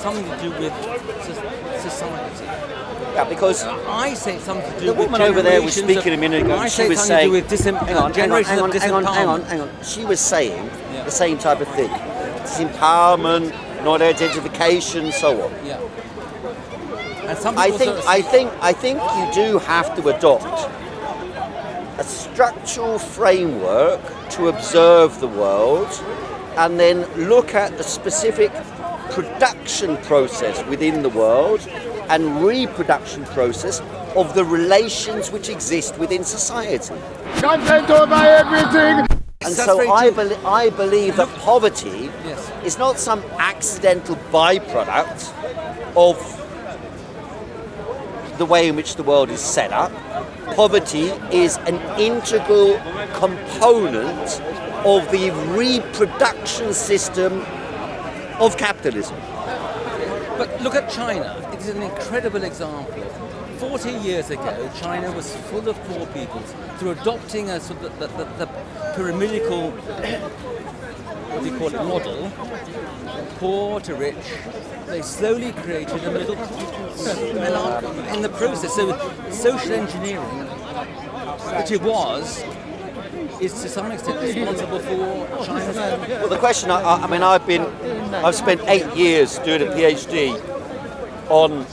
something to do with society. Yeah, because I say it's something to do the with woman over there was generations speaking a minute ago. I She say was something to saying, do with hang on, disempowerment. hang on. She was saying the same type of thing. Disempowerment, not identification, so on. Yeah. And some I people think you do have to adopt a structural framework to observe the world, and then look at the specific production process within the world and reproduction process of the relations which exist within society. Content over everything! And so I believe that poverty is not some accidental byproduct of the way in which the world is set up. Poverty is an integral component of the reproduction system of capitalism. But look at China. It is an incredible example. 40 years ago, China was full of poor people. Through adopting a sort of the pyramidical, model, poor to rich, they slowly created a middle class. And in the process, so social engineering, which it was, is to some extent responsible for China's. Well, the question, I've spent 8 years doing a PhD on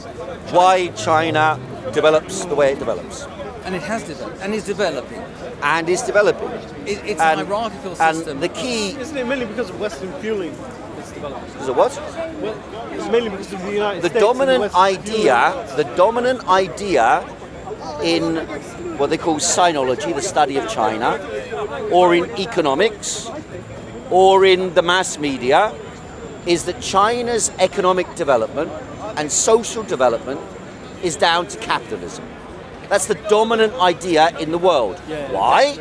why China develops the way it develops. And it has developed, and is developing. And is developing. It's an hierarchical system. And the key... Isn't it mainly because of Western fueling it's developed? Because of what? Well, it's mainly because of the United States. The dominant idea in what they call sinology, the study of China, or in economics, or in the mass media, is that China's economic development and social development is down to capitalism. That's the dominant idea in the world. Yeah. Why?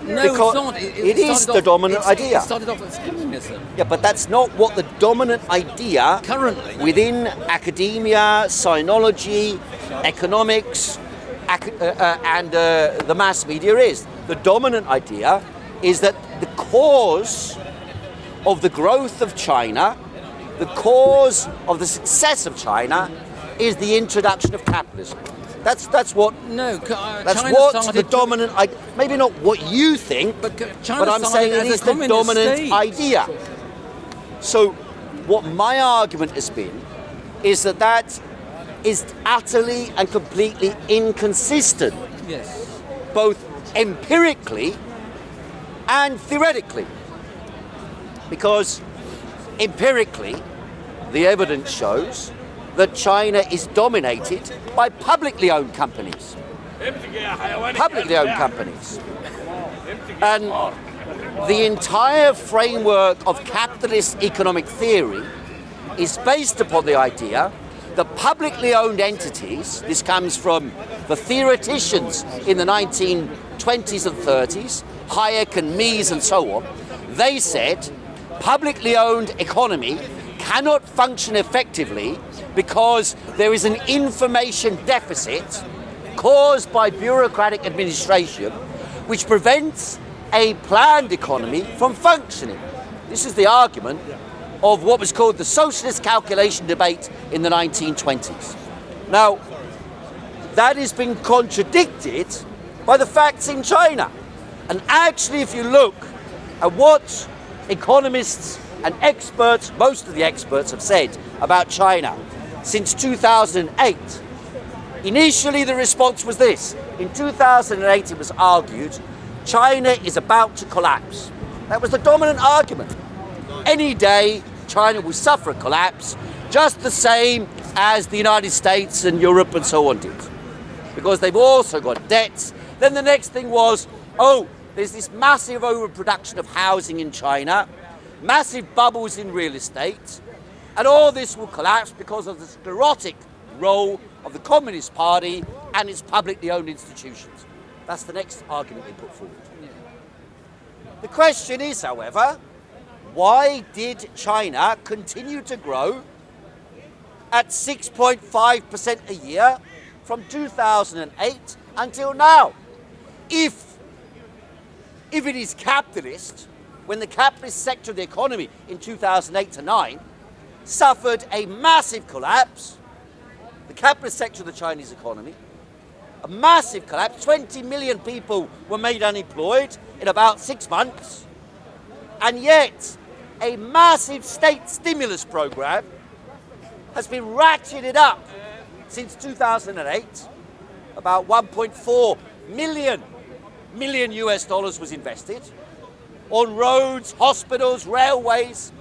No, because it's not. It is the dominant idea. It started off as communism. Yeah, but that's not what the dominant idea Currently. within academia, sinology, economics, and the mass media is. The dominant idea is that the cause of the growth of China, the cause of the success of China, is the introduction of capitalism. That's what. No, that's China what's the started dominant. Maybe not what you think, but I'm saying it is the dominant idea. So, what my argument has been is that is utterly and completely inconsistent. Yes. Both empirically and theoretically. Because empirically, the evidence shows that China is dominated by publicly owned companies. Publicly owned companies. And the entire framework of capitalist economic theory is based upon the idea that publicly owned entities, this comes from the theoreticians in the 1920s and 30s, Hayek and Mies and so on, they said publicly owned economy cannot function effectively because there is an information deficit caused by bureaucratic administration which prevents a planned economy from functioning. This is the argument of what was called the socialist calculation debate in the 1920s. Now, that has been contradicted by the facts in China. And actually, if you look at what economists and experts, most of the experts have said about China since 2008, initially the response was this. In 2008 it was argued China is about to collapse. That was the dominant argument. Any day China will suffer a collapse, just the same as the United States and Europe and so on did. Because they've also got debts. Then the next thing was, there's this massive overproduction of housing in China, massive bubbles in real estate, and all this will collapse because of the sclerotic role of the Communist Party and its publicly owned institutions. That's the next argument they put forward. The question is, however, why did China continue to grow at 6.5% a year from 2008 until now? If it is capitalist, when the capitalist sector of the economy in 2008 to 9 suffered a massive collapse, the capitalist sector of the Chinese economy, a massive collapse. 20 million people were made unemployed in about 6 months, and yet a massive state stimulus program has been ratcheted up since 2008. About 1.4 million US dollars was invested on roads, hospitals, railways,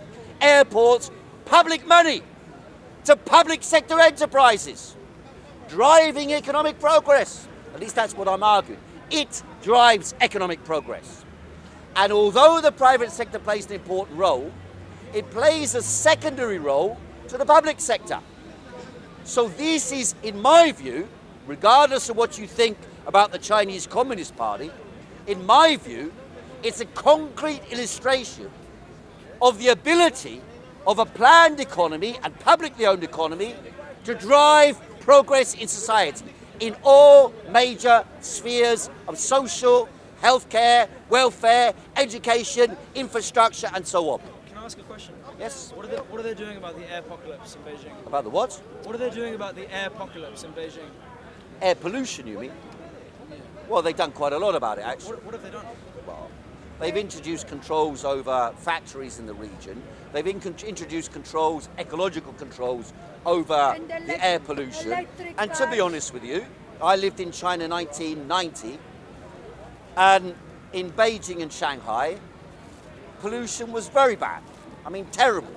airports, public money to public sector enterprises, driving economic progress. At least that's what I'm arguing. It drives economic progress. And although the private sector plays an important role, it plays a secondary role to the public sector. So this is, in my view, regardless of what you think about the Chinese Communist Party, in my view, it's a concrete illustration of the ability of a planned economy and publicly owned economy to drive progress in society in all major spheres of social, healthcare, welfare, education, infrastructure, and so on. Can I ask a question? Yes? What are they doing about the air apocalypse in Beijing? About the what? What are they doing about the air apocalypse in Beijing? Air pollution, you mean? Well, they've done quite a lot about it, actually. What have they done? Well, they've introduced controls over factories in the region. They've introduced controls, ecological controls, over the air pollution. And to be honest with you, I lived in China in 1990, and in Beijing and Shanghai, pollution was very bad. I mean, terrible.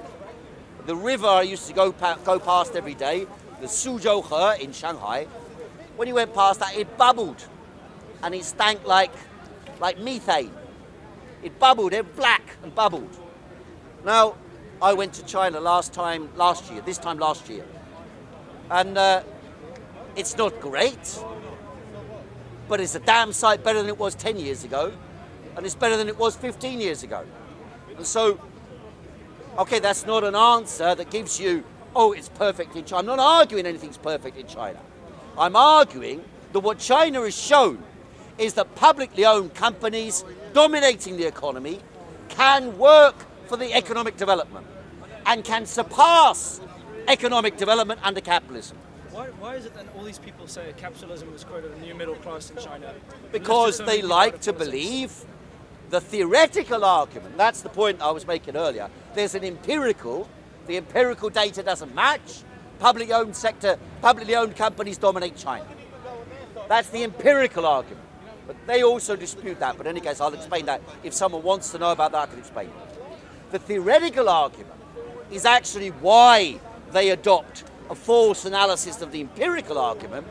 The river I used to go past every day, the Suzhou He in Shanghai, when you went past that, it bubbled, and it stank like methane. It bubbled, it black and bubbled. Now, I went to China this time last year, and it's not great, but it's a damn sight better than it was 10 years ago, and it's better than it was 15 years ago. And so, okay, that's not an answer that gives you, oh, it's perfect in China. I'm not arguing anything's perfect in China. I'm arguing that what China has shown is that publicly owned companies dominating the economy can work for the economic development and can surpass economic development under capitalism. Why is it that all these people say capitalism has created a new middle class in China? Because they like to believe the theoretical argument. That's the point I was making earlier. There's the empirical data doesn't match. Publicly owned companies dominate China. That's the empirical argument. But they also dispute that. But in any case, I'll explain that. If someone wants to know about that, I can explain it. The theoretical argument is actually why they adopt a false analysis of the empirical argument,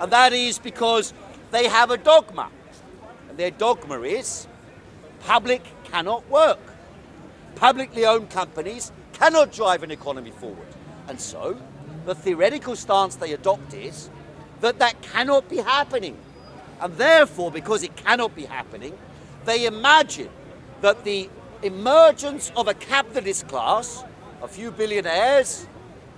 and that is because they have a dogma. And their dogma is public cannot work. Publicly owned companies cannot drive an economy forward. And so the theoretical stance they adopt is that cannot be happening. And therefore, because it cannot be happening, they imagine that the emergence of a capitalist class, a few billionaires,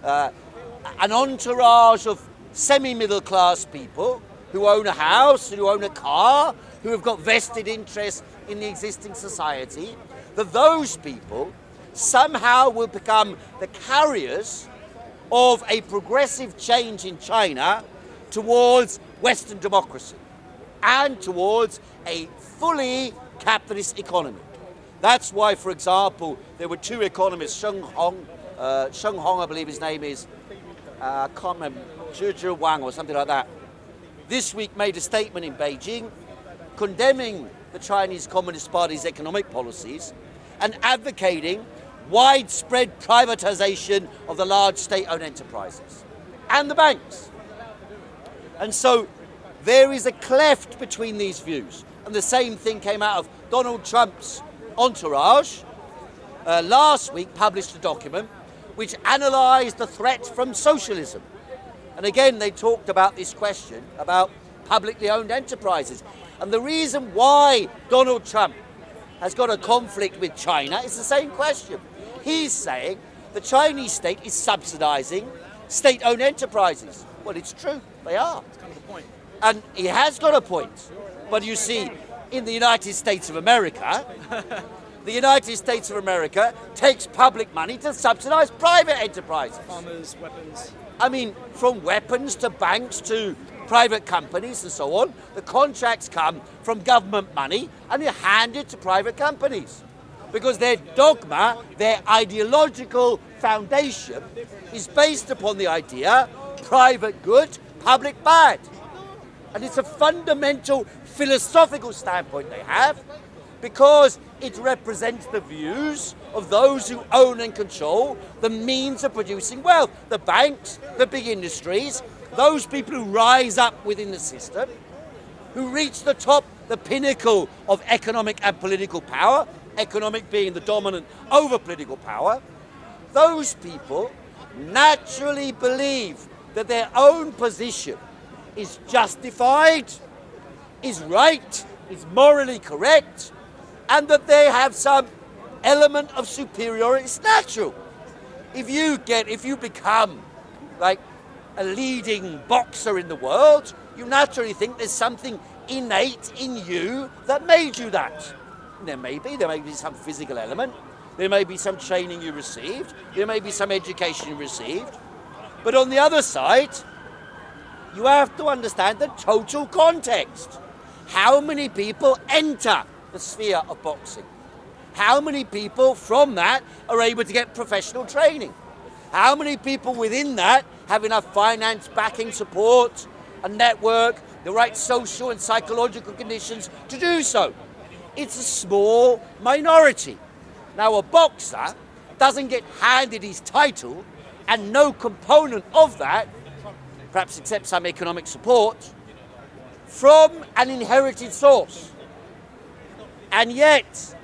an entourage of semi-middle class people who own a house, who own a car, who have got vested interests in the existing society, that those people somehow will become the carriers of a progressive change in China towards Western democracy and towards a fully capitalist economy. That's why, for example, there were two economists, Sheng Hong, I believe his name is, I can't remember, Zhi Wang or something like that, this week made a statement in Beijing condemning the Chinese Communist Party's economic policies and advocating widespread privatization of the large state-owned enterprises and the banks. And so there is a cleft between these views. And the same thing came out of Donald Trump's entourage. Last week published a document which analysed the threat from socialism. And again, they talked about this question about publicly owned enterprises. And the reason why Donald Trump has got a conflict with China is the same question. He's saying the Chinese state is subsidising state-owned enterprises. Well, it's true, they are. That's kind of the point. And he has got a point. But you see, in the United States of America, the United States of America takes public money to subsidize private enterprises. Farmers, weapons. I mean, from weapons to banks to private companies and so on, the contracts come from government money and they're handed to private companies. Because their dogma, their ideological foundation is based upon the idea, private good, public bad. And it's a fundamental philosophical standpoint they have, because it represents the views of those who own and control the means of producing wealth. The banks, the big industries, those people who rise up within the system, who reach the top, the pinnacle of economic and political power, economic being the dominant over political power, those people naturally believe that their own position is justified, is right, is morally correct, and that they have some element of superiority. It's natural. If you become like a leading boxer in the world, you naturally think there's something innate in you that made you that. And there may be some physical element, there may be some training you received, there may be some education you received, but on the other side, you have to understand the total context. How many people enter the sphere of boxing? How many people from that are able to get professional training? How many people within that have enough finance, backing, support, a network, the right social and psychological conditions to do so? It's a small minority. Now, a boxer doesn't get handed his title and no component of that, perhaps except some economic support, from an inherited source. And yet,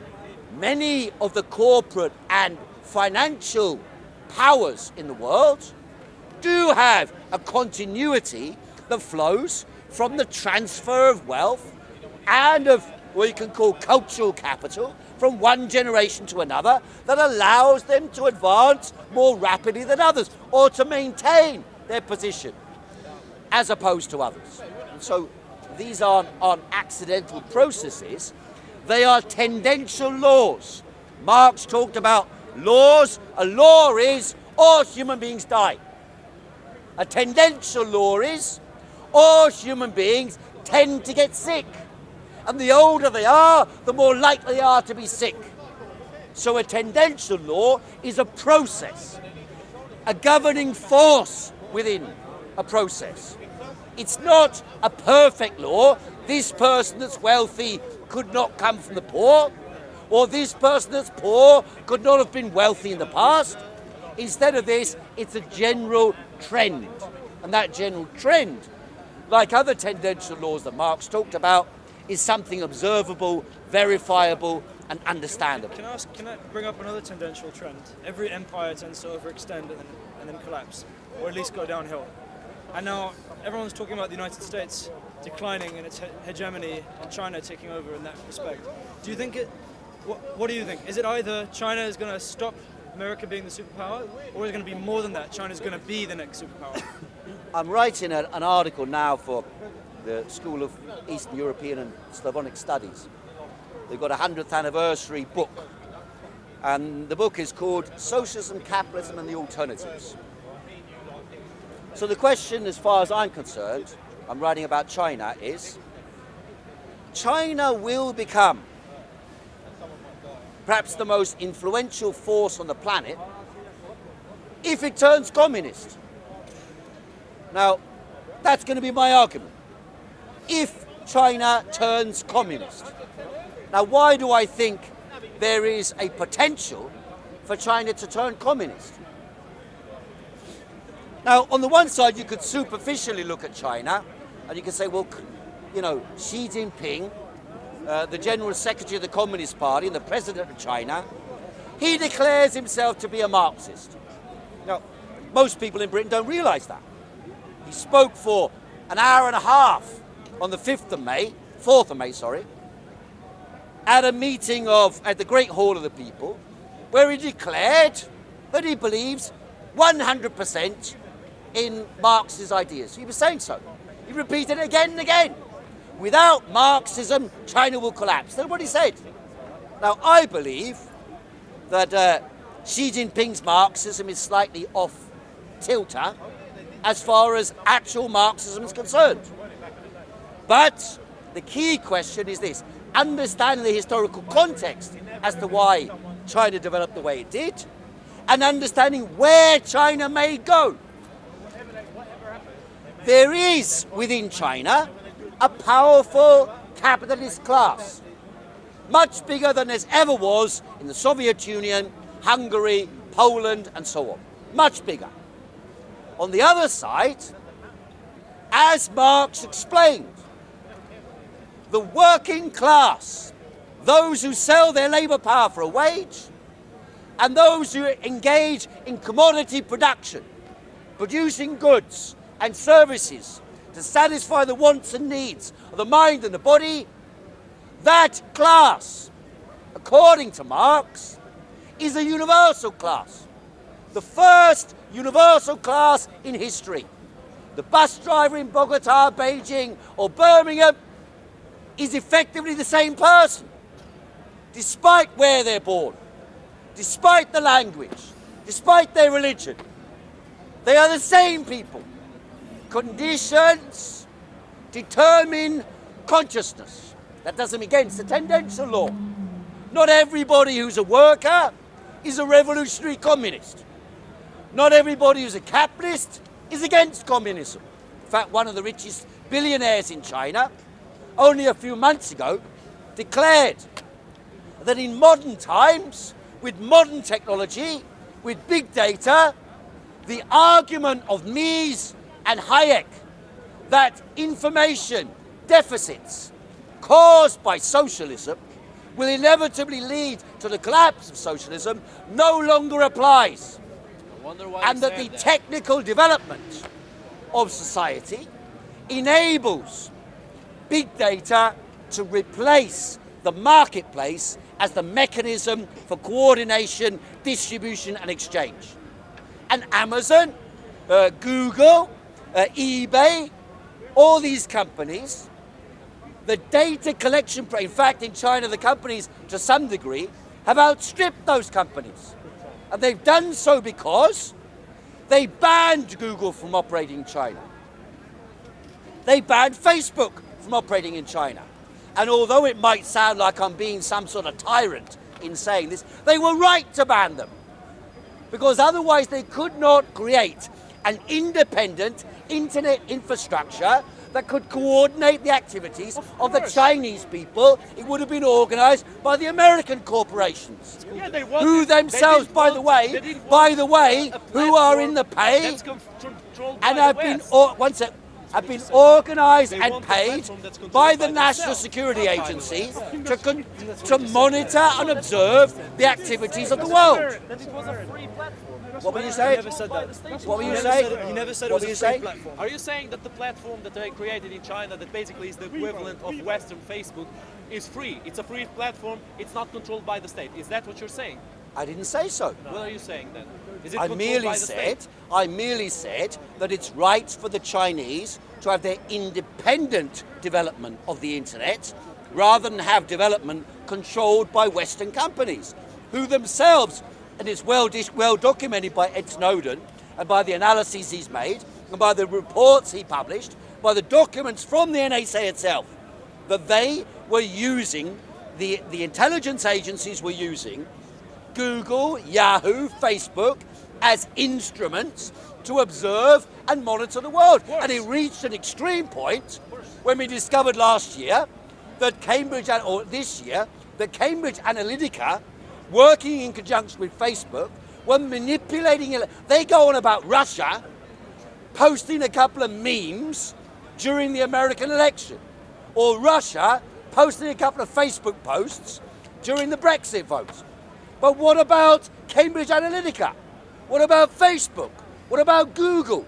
many of the corporate and financial powers in the world do have a continuity that flows from the transfer of wealth and of what you can call cultural capital from one generation to another that allows them to advance more rapidly than others or to maintain their position as opposed to others. And so these aren't accidental processes, they are tendential laws. Marx talked about laws. A law is all human beings die. A tendential law is all human beings tend to get sick. And the older they are, the more likely they are to be sick. So a tendential law is a process, a governing force within a process. It's not a perfect law. This person that's wealthy could not come from the poor, or this person that's poor could not have been wealthy in the past. Instead of this, it's a general trend. And that general trend, like other tendential laws that Marx talked about, is something observable, verifiable, and understandable. Can I bring up another tendential trend? Every empire tends to overextend and then collapse, or at least go downhill. And now everyone's talking about the United States declining in its hegemony and China taking over in that respect. Do you think what do you think? Is it either China is going to stop America being the superpower, or is it going to be more than that? China's going to be the next superpower? I'm writing an article now for the School of Eastern European and Slavonic Studies. They've got a 100th anniversary book, and the book is called Socialism, Capitalism and the Alternatives. So the question, as far as I'm concerned, I'm writing about China, is China will become perhaps the most influential force on the planet if it turns communist. Now, that's going to be my argument. If China turns communist. Now, why do I think there is a potential for China to turn communist? Now, on the one side, you could superficially look at China and you could say, well, you know, Xi Jinping, the General Secretary of the Communist Party and the President of China, he declares himself to be a Marxist. Now, most people in Britain don't realise that. He spoke for an hour and a half on the 4th of May, at a meeting at the Great Hall of the People, where he declared that he believes 100% in Marx's ideas. He was saying so. He repeated it again and again. Without Marxism, China will collapse. That's what he said. Now, I believe that Xi Jinping's Marxism is slightly off tilter as far as actual Marxism is concerned. But the key question is this: understanding the historical context as to why China developed the way it did, and understanding where China may go. There is within China a powerful capitalist class, much bigger than there ever was in the Soviet Union, Hungary, Poland, and so on. Much bigger. On the other side, as Marx explained, the working class, those who sell their labour power for a wage, and those who engage in commodity production, producing goods and services to satisfy the wants and needs of the mind and the body, that class, according to Marx, is a universal class. The first universal class in history. The bus driver in Bogota, Beijing, or Birmingham is effectively the same person, despite where they're born, despite the language, despite their religion. They are the same people. Conditions determine consciousness. That doesn't mean against the tendential law. Not everybody who's a worker is a revolutionary communist. Not everybody who's a capitalist is against communism. In fact, one of the richest billionaires in China, only a few months ago, declared that in modern times, with modern technology, with big data, the argument of Mies and Hayek that information deficits caused by socialism will inevitably lead to the collapse of socialism no longer applies. And that the technical development of society enables big data to replace the marketplace as the mechanism for coordination, distribution and exchange. And Amazon, Google, eBay, all these companies, the data collection, in fact in China the companies to some degree have outstripped those companies. And they've done so because they banned Google from operating in China. They banned Facebook from operating in China. And although it might sound like I'm being some sort of tyrant in saying this, they were right to ban them. Because otherwise they could not create an independent internet infrastructure that could coordinate the activities of the Chinese people. It would have been organised by the American corporations, who themselves, by the way, who are in the pay and have been organised and paid by the National Security Agency to monitor and observe the activities of the world. What were you saying? He never said that. What were you saying? He never said it What was were a you free saying? platform. Are you saying that the platform that they created in China, that basically is the equivalent of Western Facebook, is free? It's a free platform. It's not controlled by the state. Is that what you're saying? I didn't say so. What are you saying then? Is it I controlled merely by the state? said that it's right for the Chinese to have their independent development of the internet rather than have development controlled by Western companies, who themselves, and it's well documented by Ed Snowden and by the analyses he's made and by the reports he published, by the documents from the NSA itself, that they were using, the intelligence agencies were using Google, Yahoo, Facebook as instruments to observe and monitor the world. And it reached an extreme point when we discovered last year that Cambridge Analytica, working in conjunction with Facebook, were manipulating it. They go on about Russia posting a couple of memes during the American election, or Russia posting a couple of Facebook posts during the Brexit vote. But what about Cambridge Analytica? What about Facebook? What about Google?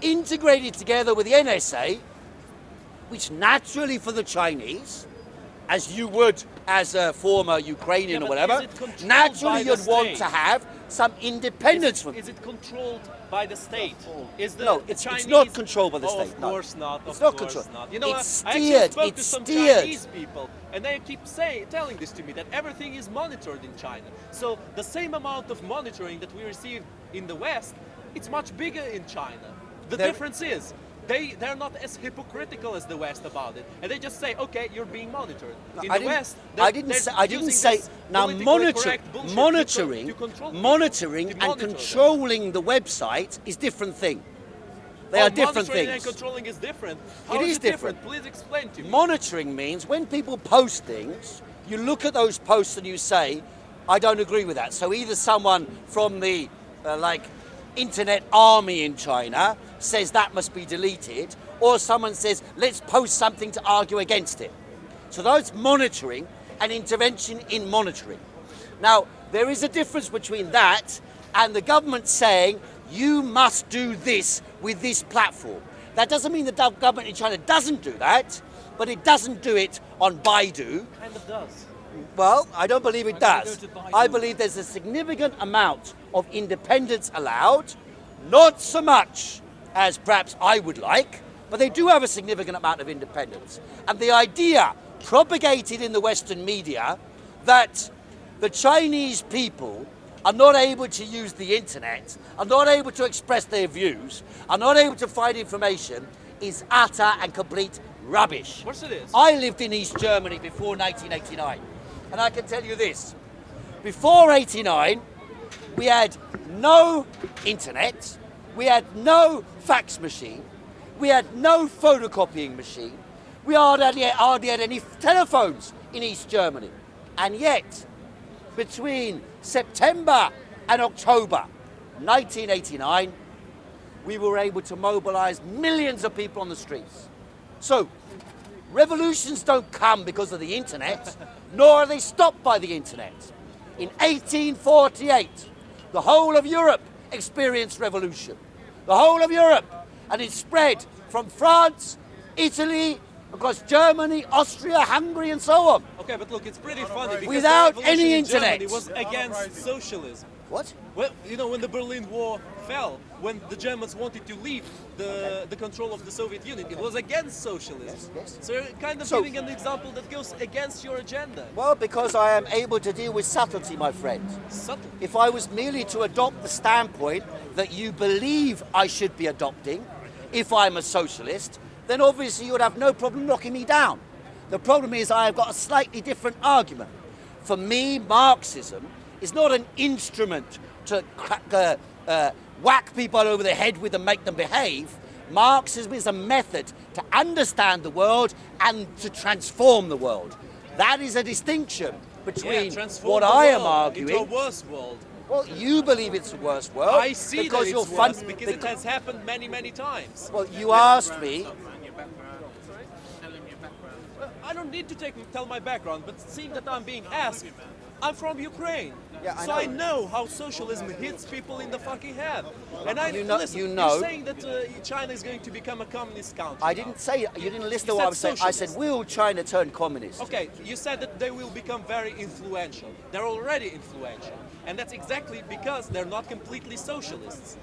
Integrated together with the NSA, which naturally for the Chinese, as you would as a former Ukrainian or whatever, naturally you'd want to have some independence from. Is it controlled by the state? Is the No, it's Chinese... not controlled by the Oh, state. Of No. course not. It's of not course controlled. not. You know It's what? I actually steered, spoke to it's some steered. Chinese people, and they keep telling this to me, that everything is monitored in China. So the same amount of monitoring that we receive in the West, it's much bigger in China. The There- difference is, they're not as hypocritical as the West about it, and they just say, okay, you're being monitored. In I the didn't- West, I didn't say now monitoring and monitor controlling the website is different thing. They are different monitoring things. and controlling is different. It How is it different. Please explain to me. Monitoring means when people post things, you look at those posts and you say, I don't agree with that. So either someone from the internet army in China says that must be deleted, or someone says, let's post something to argue against it. So that's monitoring and intervention in monitoring. Now, there is a difference between that and the government saying, you must do this with this platform. That doesn't mean the government in China doesn't do that, but it doesn't do it on Baidu. Kind of does. Well, I don't believe it does. go to Baidu. I believe there's a significant amount of independence allowed, not so much as perhaps I would like, but they do have a significant amount of independence. And the idea propagated in the Western media that the Chinese people are not able to use the internet, are not able to express their views, are not able to find information is utter and complete rubbish. Of course it is. I lived in East Germany before 1989, and I can tell you this. Before 89, we had no internet, we had no fax machine, we had no photocopying machine, we hardly had any telephones in East Germany. And yet, between September and October 1989, we were able to mobilize millions of people on the streets. So, revolutions don't come because of the internet, nor are they stopped by the internet. In 1848, the whole of Europe experienced revolution. The whole of Europe. And it spread from France, Italy, across Germany, Austria, Hungary, and so on. Okay, but look, it's pretty funny because Without the revolution any in internet. Germany was against socialism. What? Well, you know, when the Berlin Wall fell, when the Germans wanted to leave the control of the Soviet Union, it was against socialism. Yes. So you're kind of So- giving an example that goes against your agenda. Well, because I am able to deal with subtlety, my friend. Subtle. If I was merely to adopt the standpoint that you believe I should be adopting, if I'm a socialist, then obviously you would have no problem knocking me down. The problem is I have got a slightly different argument. For me, Marxism is not an instrument to whack people over the head with and make them behave. Marxism is a method to understand the world and to transform the world. That is a distinction between transform what the I am world arguing. into a worse world. Well, you believe it's a worse world. I see because that you're it's fun- worse because it has happened many, many times. Well, you asked me. I don't need to tell my background, but seeing that I'm being asked, I'm from Ukraine. Yeah, I so I know. know how socialism hits people in the fucking head. And listen, you know- you're saying that China is going to become a communist country. I now. didn't say, you didn't listen to You what I said was saying. I said, socialist. will China turn communist? Okay, you said that they will become very influential. They're already influential. And that's exactly because they're not completely socialists.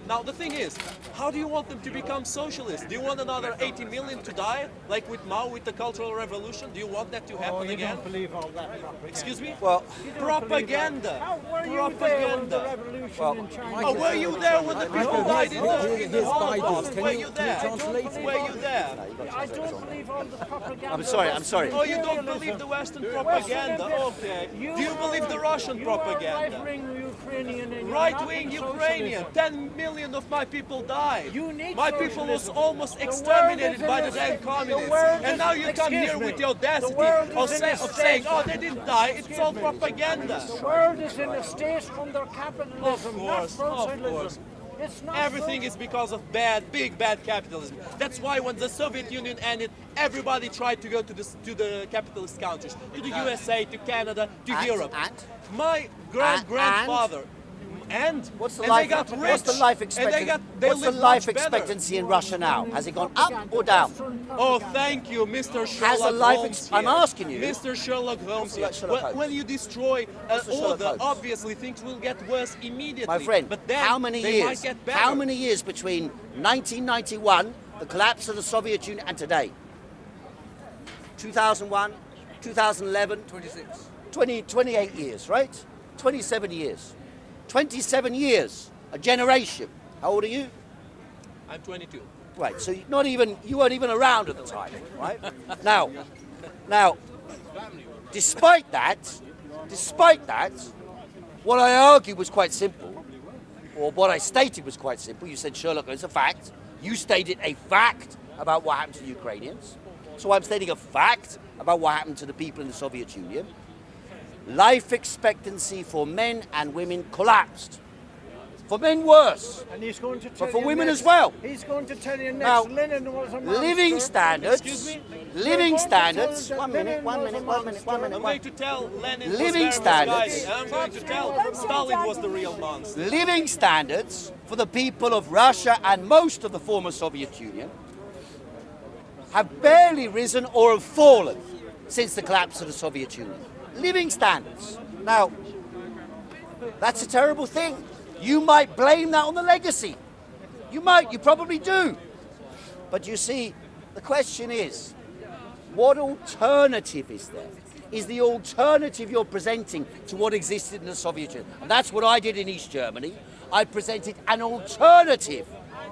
Now the thing is, how do you want them to become socialists? Do you want another 80 million to die, like with Mao with the Cultural Revolution? Do you want that to happen again? believe all that propaganda. Excuse me? Well, Propaganda. Were you there when the Propaganda. revolution Well, in China? Oh, were you there when the people died in the Here's Holocaust? Baidu. Can Were you- you can you there? translate it? Were you there? I don't believe all the propaganda. I'm sorry. Oh, you don't believe the Western propaganda? Okay. Do you believe the Russian propaganda? Right-wing Ukrainian and you're Right-wing not in Ukrainian. socialism. 10 million of my people died. You need My people was socialism. almost The world exterminated is by in the a damn state- communists. the world And is- now you come excuse here me. with the audacity The world of, is in a of saying, state- oh, they didn't die. It's all propaganda. The world is in a state under capitalism, Of course, not of socialism. course. It's not Everything is because of big bad capitalism. That's why when the Soviet Union ended, everybody tried to go to the capitalist countries, to the USA, to Canada, to And- Europe. and? My grandfather, And What's the and life? they got rich. What's the life And expectancy? they What's the lived life much better. expectancy in Russia now? Has it gone up or down? Oh, thank you, Mr. Sherlock life Holmes. I'm here. asking you. Mr. Sherlock Holmes. Sherlock Here. Holmes? When you destroy an Mr. Sherlock order, Holmes. obviously things will get worse immediately. My friend, but then how many they years? might get better. How many years between 1991, the collapse of the Soviet Union, and today? 2001, 2011, 28 years, right? 27 years. 27 years, a generation. How old are you? I'm 22. Right, so you weren't even around at the time, right? Now, despite that, what I argued was quite simple, or what I stated was quite simple. You said, Sherlock, it's a fact. You stated a fact about what happened to the Ukrainians. So I'm stating a fact about what happened to the people in the Soviet Union. Life expectancy for men and women collapsed. For men, worse. And he's going to tell But for you women next, as well. He's going to tell you next. Now, Lenin was a monster. living standards. Excuse me? Living standards. Lenin One minute. was a One monster. minute. I'm going to tell Lenin Living was very standards. misguided. I'm going to tell Stalin was the real monster. Living standards for the people of Russia and most of the former Soviet Union have barely risen or have fallen since the collapse of the Soviet Union. Living standards. Now, that's a terrible thing. You might blame that on the legacy. You probably do. But you see, the question is, what alternative is there? Is the alternative you're presenting to what existed in the Soviet Union? And that's what I did in East Germany. I presented an alternative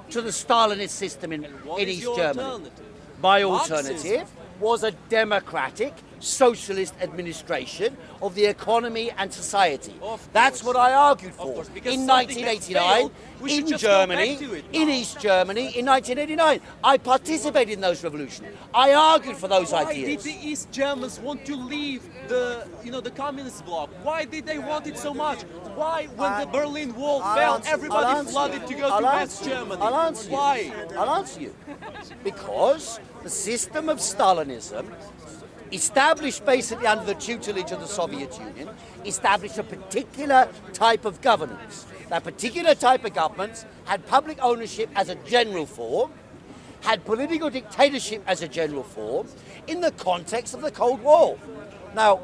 to the Stalinist system in What is East your Germany. alternative? My Marxism. alternative was a democratic, socialist administration of the economy and society. Of That's course. what I argued Of for course, because in something that 1989, failed, we should in just go back Germany, to it in now. East Germany, in 1989. I participated in those revolutions. I argued for those Why did ideas. the East Germans want to leave the communist bloc? Why did they want it so much? Why, when the Berlin Wall fell, everybody flooded to go to West Germany? I'll answer you. Why? I'll answer you. Because the system of Stalinism, established basically under the tutelage of the Soviet Union, established a particular type of governance. That particular type of governance had public ownership as a general form, had political dictatorship as a general form, in the context of the Cold War. Now,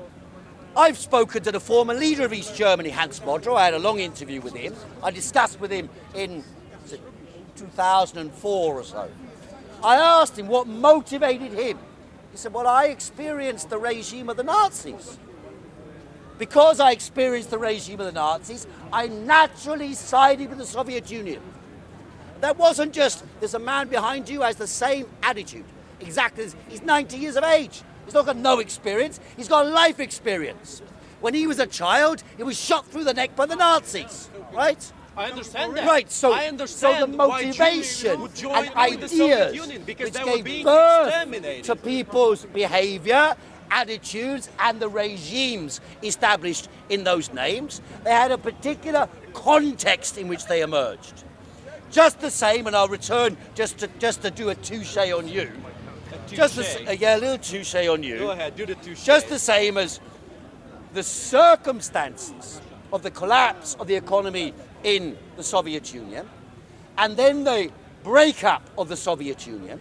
I've spoken to the former leader of East Germany, Hans Modrow. I had a long interview with him. I discussed with him in 2004 or so. I asked him what motivated him. He said, well, I experienced the regime of the Nazis. Because I experienced the regime of the Nazis, I naturally sided with the Soviet Union. That wasn't just, there's a man behind you who has the same attitude. Exactly. He's 90 years of age. He's not got no experience. He's got life experience. When he was a child, he was shot through the neck by the Nazis, right? I understand that. Right, so, I understand so the why motivation Jews would join and with the Soviet ideas Union because which they were gave being birth exterminated. to people's behavior, attitudes, and the regimes established in those names, they had a particular context in which they emerged. Just the same, and I'll return just to do a touche on you. Just a little touche on you. Go ahead, do the touche. Just the same as the circumstances of the collapse of the economy in the Soviet Union, and then the breakup of the Soviet Union,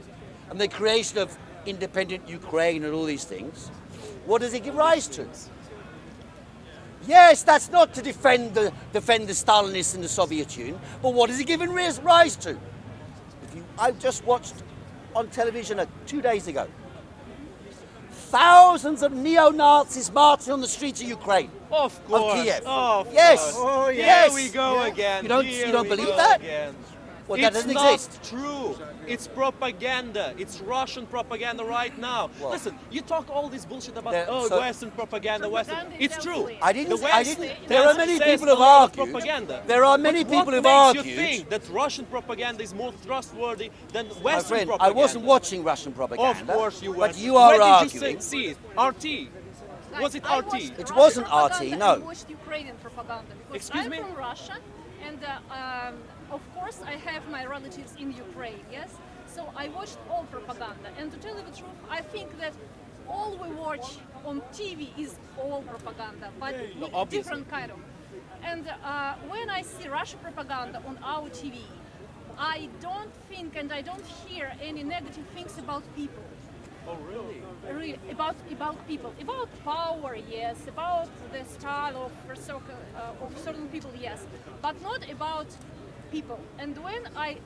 and the creation of independent Ukraine and all these things. What does it give rise to? Yes, that's not to defend the Stalinists in the Soviet Union, but what has it given rise to? I just watched on television 2 days ago. Thousands of neo-Nazis marching on the streets of Ukraine. Of course. Of Kiev. Of Yes. course. Oh, yeah. Yes. Here we go again. You don't Here we believe go that? again. Well, that It's doesn't not exist. true. It's propaganda. It's Russian propaganda right now. Well, Listen, you talk all this bullshit about so- Western propaganda, Western. It's true. I didn't. The West There are many says people a who've lot of argued. propaganda. There are many But people who've what makes argued. you think that Russian propaganda is more trustworthy than Western My friend, propaganda? I wasn't watching Russian propaganda. Of course you were. But you are Where did arguing. you see it? RT. Was it RT? It wasn't RT, no. I watched Ukrainian propaganda because Excuse I'm me? from Russia, and of course I have my relatives in Ukraine. Yes, so I watched all propaganda, and to tell you the truth, I think that all we watch on TV is all propaganda, but obviously. different kind of. And when I see Russian propaganda on our TV, I don't think and I don't hear any negative things about people. Oh, really? Really, about people, about power, yes, about the style of certain people, yes, but not about people. And when I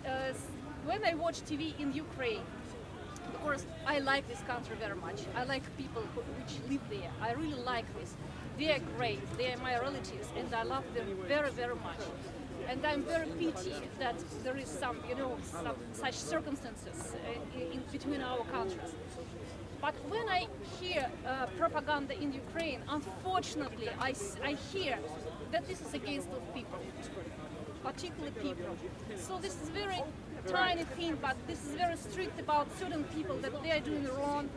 watch TV in Ukraine, of course, I like this country very much. I like people which live there. I really like this. They are great. They are my relatives, and I love them very, very much. And I'm very pity that there is some such circumstances in between our countries. But when I hear propaganda in Ukraine, unfortunately, I hear that this is against those people, particularly people. So this is very tiny thing, but this is very strict about certain people that they are doing wrong.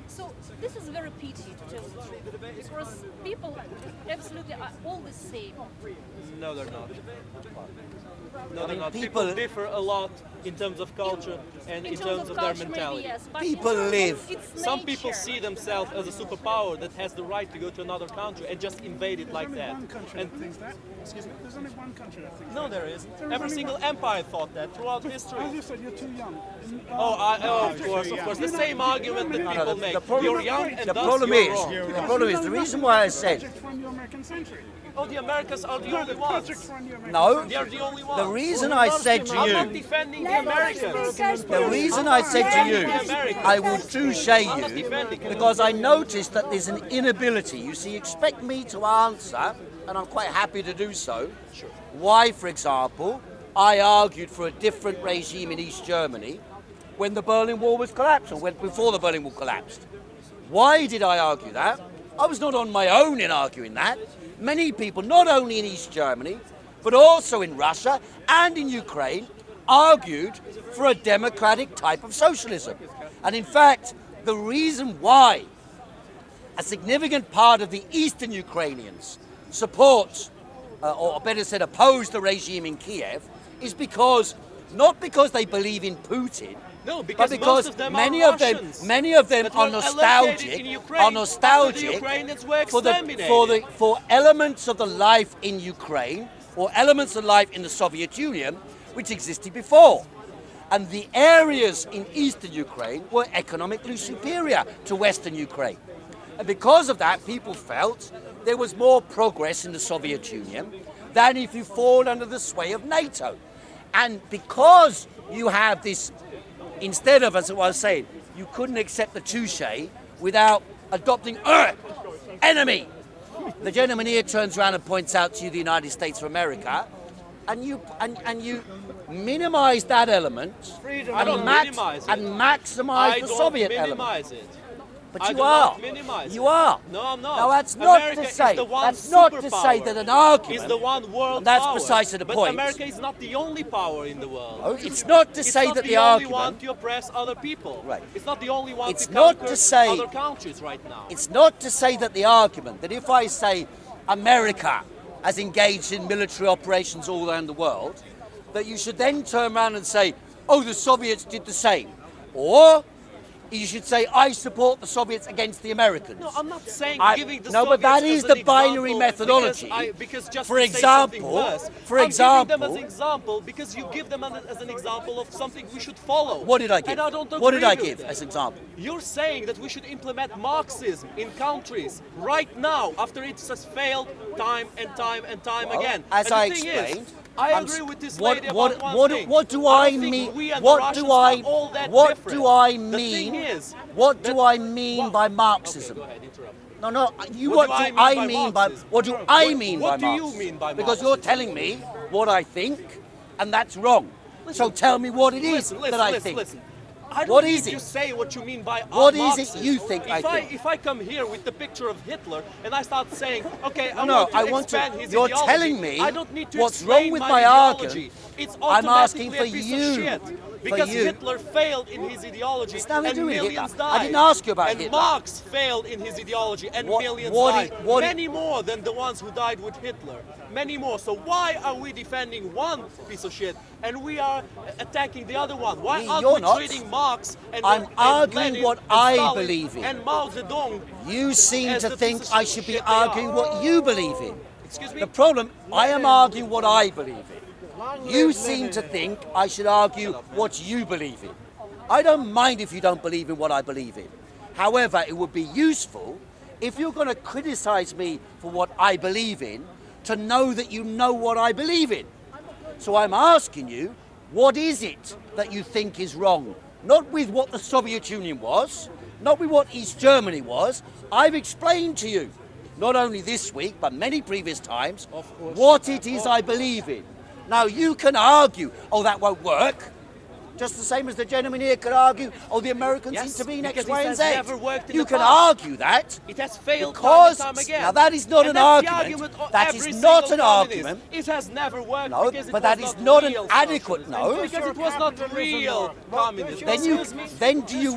So this is very pity, to tell the truth, because people absolutely are all the same. No, they're not. No, they're not. people- People differ a lot in terms of culture and in terms of their culture, mentality. maybe, yes, but People in terms of live- its Some people nature. see themselves as a superpower that has the right to go to another country and just invade it like There's that. only one country And that thinks that. Excuse me. There's only one country that thinks no, that. there isn't. There is Every only single one. empire thought that throughout history. As you said, you're too young. Of course. The same argument that people make. You're young and The thus problem you're is, wrong. the problem is, the reason why I said, Project from the American century. Oh, the Americans are the No, only the project ones. from the American no, They are the only ones. the reason I said to I'm not you, defending the Americans. the reason I said to you, I will touche you, defending them. because I noticed that there's an inability. You see, expect me to answer, and I'm quite happy to do so, why, for example, I argued for a different regime in East Germany when the Berlin Wall was collapsed, or before the Berlin Wall collapsed. Why did I argue that? I was not on my own in arguing that. Many people, not only in East Germany, but also in Russia and in Ukraine, argued for a democratic type of socialism. And in fact, the reason why a significant part of the Eastern Ukrainians support, or better said, oppose the regime in Kiev, is not because they believe in Putin, No, but because because most of them many are of them, Russians many of them that are were allocated nostalgic, in Ukraine after the Ukrainians were exterminated. for elements of the life in Ukraine or elements of life in the Soviet Union which existed before. And the areas in eastern Ukraine were economically superior to western Ukraine. And because of that, people felt there was more progress in the Soviet Union than if you fall under the sway of NATO. And because you have this, instead of, as I was saying, you couldn't accept the touche without adopting enemy. The gentleman here turns around and points out to you the United States of America, and you minimize that element I don't minimize it. and maximize I the don't Soviet element. minimize it. But I you do are. not minimize You it. are. No, I'm not. Now that's not America to say. is the one That's not to say superpower. that an argument is the one world and that's power. precisely the but point. America is not the only power in the world. Oh, it's not to It's say not that the the only one argument. to oppress other people. Right. It's not the only one It's to not conquer to say- other countries right now. It's not to say that the argument that if I say America has engaged in military operations all around the world, that you should then turn around and say, oh, the Soviets did the same. Or you should say, I support the Soviets against the Americans. No, I'm not saying giving the No, but that Soviets is as an the binary example methodology. because just For to say something example- worse, for I'm example- giving them as an example because you give them as an example of something we should follow. What did I give? And I don't What did I agree with give that. as example? You're saying that we should implement Marxism in countries right now after it has failed time and time and time Well, again. as And the I thing explained, is, I I'm agree s- with this what- lady what- about one what- thing. what do I I don't think mean- we and what the do Russians I- are all that what different. do I The mean- thing is, What do that- I mean Well, by okay, Marxism? go ahead, interrupt. No, What do I mean by Marxism? what do I mean What by do you Marxism? mean by Because you're Marxism? telling me what I think, and that's wrong. So tell me what it is that I think. Listen. I don't What need is it? to say what you mean by What is it Marxism. you think I think? If I come here with the picture of Hitler and I start saying, okay, I No, want to I want to- expand his you're ideology, telling me I don't need to what's explain wrong with my my ideology. argument. It's I'm asking automatically for a piece you. of shit. For Because you. Hitler failed in his ideology It's nothing and to do with Hitler. millions I died. didn't ask you about and Hitler. Marx failed in his ideology and millions died. Many more than the ones who died with Hitler. Many more. So why are we defending one piece of shit and we are attacking the other one? Why aren't You're we not. treating Marx and I'm and arguing Lenin what and I Stalin believe in. and Mao Zedong? You seem as to the think pieces I of should be shit they are. arguing what you believe in. Excuse me? The problem, I am arguing what I believe in. You seem to think I should argue what you believe in. I don't mind if you don't believe in what I believe in. However, it would be useful if you're going to criticize me for what I believe in, to know that you know what I believe in. So I'm asking you, what is it that you think is wrong? Not with what the Soviet Union was, not with what East Germany was. I've explained to you, not only this week, but many previous times, what it is I believe in. Now you can argue, oh, that won't work. Just the same as the gentleman here could argue, oh, the Americans Yes, intervene X, because Y, it and has Z. never worked in You the can past. argue that. It has failed Because, time and time again. now that is not And an that's the argument. of That every is not single an communist. argument. It has never worked No, because it but was that is not an real adequate socialism. no. Because it was not real communism. Then do you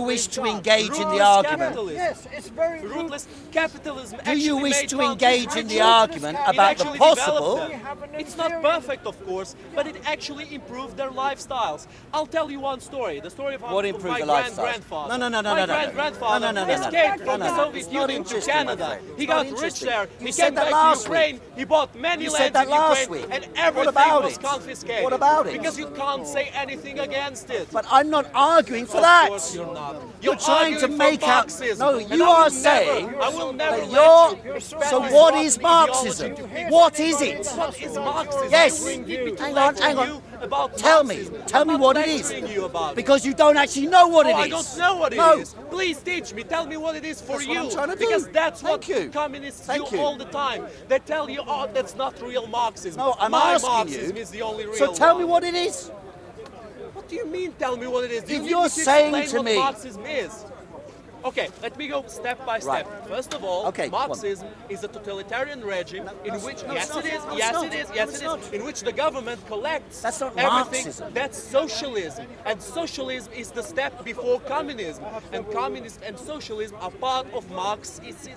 wish to engage in the Ruthless argument? capitalism. Yes, it's very Ruthless capitalism. Do you actually wish made to countries engage in the richer. argument It about the actually possible? developed them. It's not perfect, of course, but it actually improved their lifestyles. I'll tell you one story. The story of What of improved my the lifestyles? grandfather. No. My grandfather No. escaped from No. the Soviet It's not Union to interesting, my Canada. friend. He It's got not rich interesting. there. You He said came that back last to Ukraine. week. He bought many You lands said that in last Ukraine, week. and What everything about was it? confiscated. What about it? Because you can't say anything against it. But I'm not arguing for Of that. course you're not. You're trying to arguing for make out. Marxism, No, and you I will are never- saying I will never that let you're. you So spend what this is ideology Marxism? to people. What is it? What is Marxism? Yes. I need me to Hang on, lecture hang on. you about Tell me Marxism. I'm not what it is. lecturing you about it. Because you don't actually know what Oh, it is. I don't know what No. it is. Please teach me. Tell me what it is for That's what you. I'm trying to do. Because that's what Thank you. communists Thank do you. all the time. They tell you, oh, that's not real Marxism. No, I'm My asking Marxism you. is the only real So tell me one. what it is. What do you mean, tell me what it is? Do you If need you're me to saying explain to me- what Marxism is? Okay, let me go step by step. Right. First of all, Okay, go on. Marxism is a totalitarian regime in which, yes it is, it's not. in which the government collects That's not everything. Marxism. That's socialism. And socialism is the step before communism. And communism and socialism are part of Marxist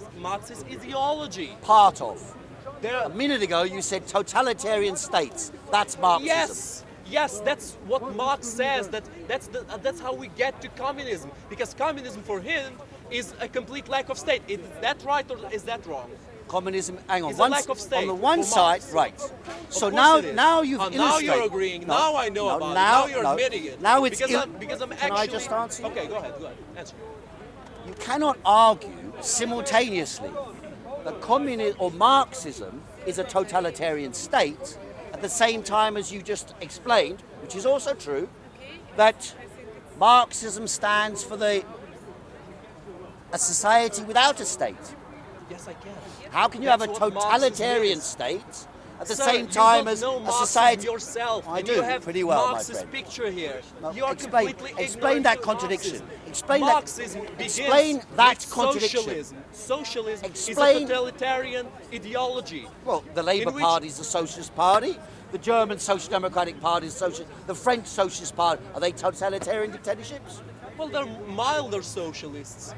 ideology. Part of. They're- A minute ago you said totalitarian states. That's Marxism. Yes, that's what Marx says. That's how we get to communism. Because communism for him is a complete lack of state. Is that right or is that wrong? Communism. Hang on. It's a lack of state on the one for side, Marx. right? So Of now, course it is. now you've Now illustrated. you're agreeing. No, now I know no, about it. now- Now you're no. admitting it. Now it's because ill- I'm Can actually. I just answer you? Okay, go ahead. Answer. You cannot argue simultaneously that communism or Marxism is a totalitarian state at the same time as you just explained, which is also true, that Marxism stands for a society without a state. Yes, I can. How can you That's have a what Marxism totalitarian is. state at the Sir, same you time don't as know a Marxism society? yourself. I and do, you have pretty well, my Marx's friend. picture here. No, You are explain completely that ignorant of contradiction. Marxism. Explain Marxism that. begins Explain that with contradiction. Socialism. Socialism Explain- is a totalitarian ideology. Well, the Labour In which- Party is the Socialist Party. The German Social Democratic Party is socialist. The French Socialist Party, are they totalitarian dictatorships? Well, they're milder socialists.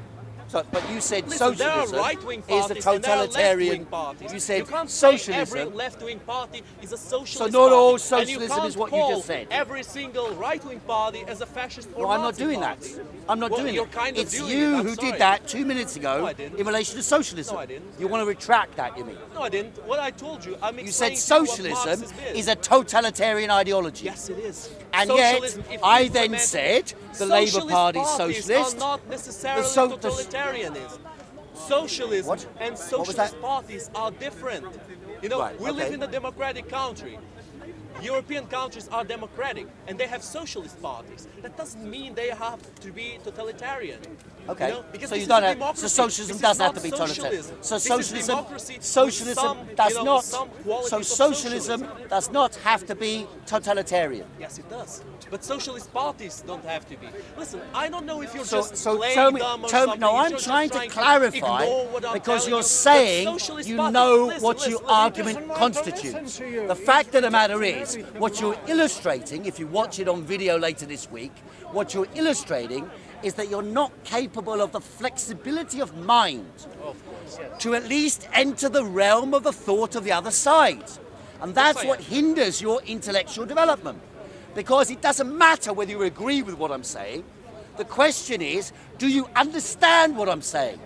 So, but you said Listen, there are socialism right-wing is parties the and there are totalitarian. left-wing parties. You said can't say every socialism. left-wing party is a socialist So not all party. socialism And you is what can't you call just said. every single right-wing party as a fascist or No, I'm not Nazi doing party. that. I'm not Well, doing you're it. kind of It's doing you it. I'm who sorry. did that 2 minutes ago No, I didn't. in relation to socialism. No, I didn't. You want to retract that, you mean? No, I didn't. What I told you, I'm You said explaining to you what socialism Marxism is a totalitarian ideology. Yes, it is. And Socialism, yet, if I then implemented- said the Labour Socialist Party is parties socialist. are not necessarily The so- the- totalitarianism. Socialism What? and What was socialist that? parties are different. You know, Right, we live okay. in a democratic country. European countries are democratic and they have socialist parties. That doesn't mean they have to be totalitarian. Okay. You know, because So this you is don't a have. democracy. So socialism This is doesn't have not to be totalitarian. socialism. So This is socialism. democracy with Socialism some, does you know, not. some qualities So of socialism does not have to be totalitarian. Yes, it does. But socialist parties don't have to be. Listen, I don't know if you're So, just so playing tell me, dumb or tell me. something. No, if I'm you're just trying to to clarify ignore what I'm because telling you're you. But saying socialist you parties- know listen, what listen, your listen. argument doesn't want to constitutes. listen to you. The fact of the matter is, what you're illustrating, if you watch it on video later this week, what you're illustrating is that you're not capable of the flexibility of mind to at least enter the realm of the thought of the other side. And that's I what am. hinders your intellectual development. Because it doesn't matter whether you agree with what I'm saying. The question is, do you understand what I'm saying?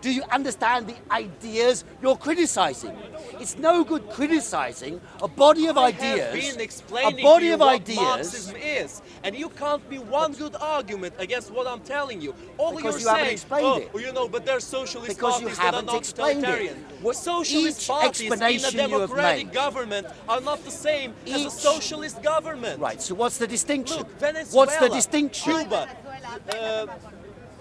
Do you understand the ideas you're criticizing? It's no good criticizing a body of I have ideas. been explaining A body to you of what ideas. Marxism is, and you can't be one good argument against what I'm telling you. All Because you're you haven't saying, explained oh, it. well, you know, but there's socialist Because you parties that are haven't not explained it. totalitarian. What- Socialist each parties in a explanation you have democratic made- government are not the same as a Each- socialist government. Right, so what's the distinction? Look, Venezuela, What's the distinction? Cuba,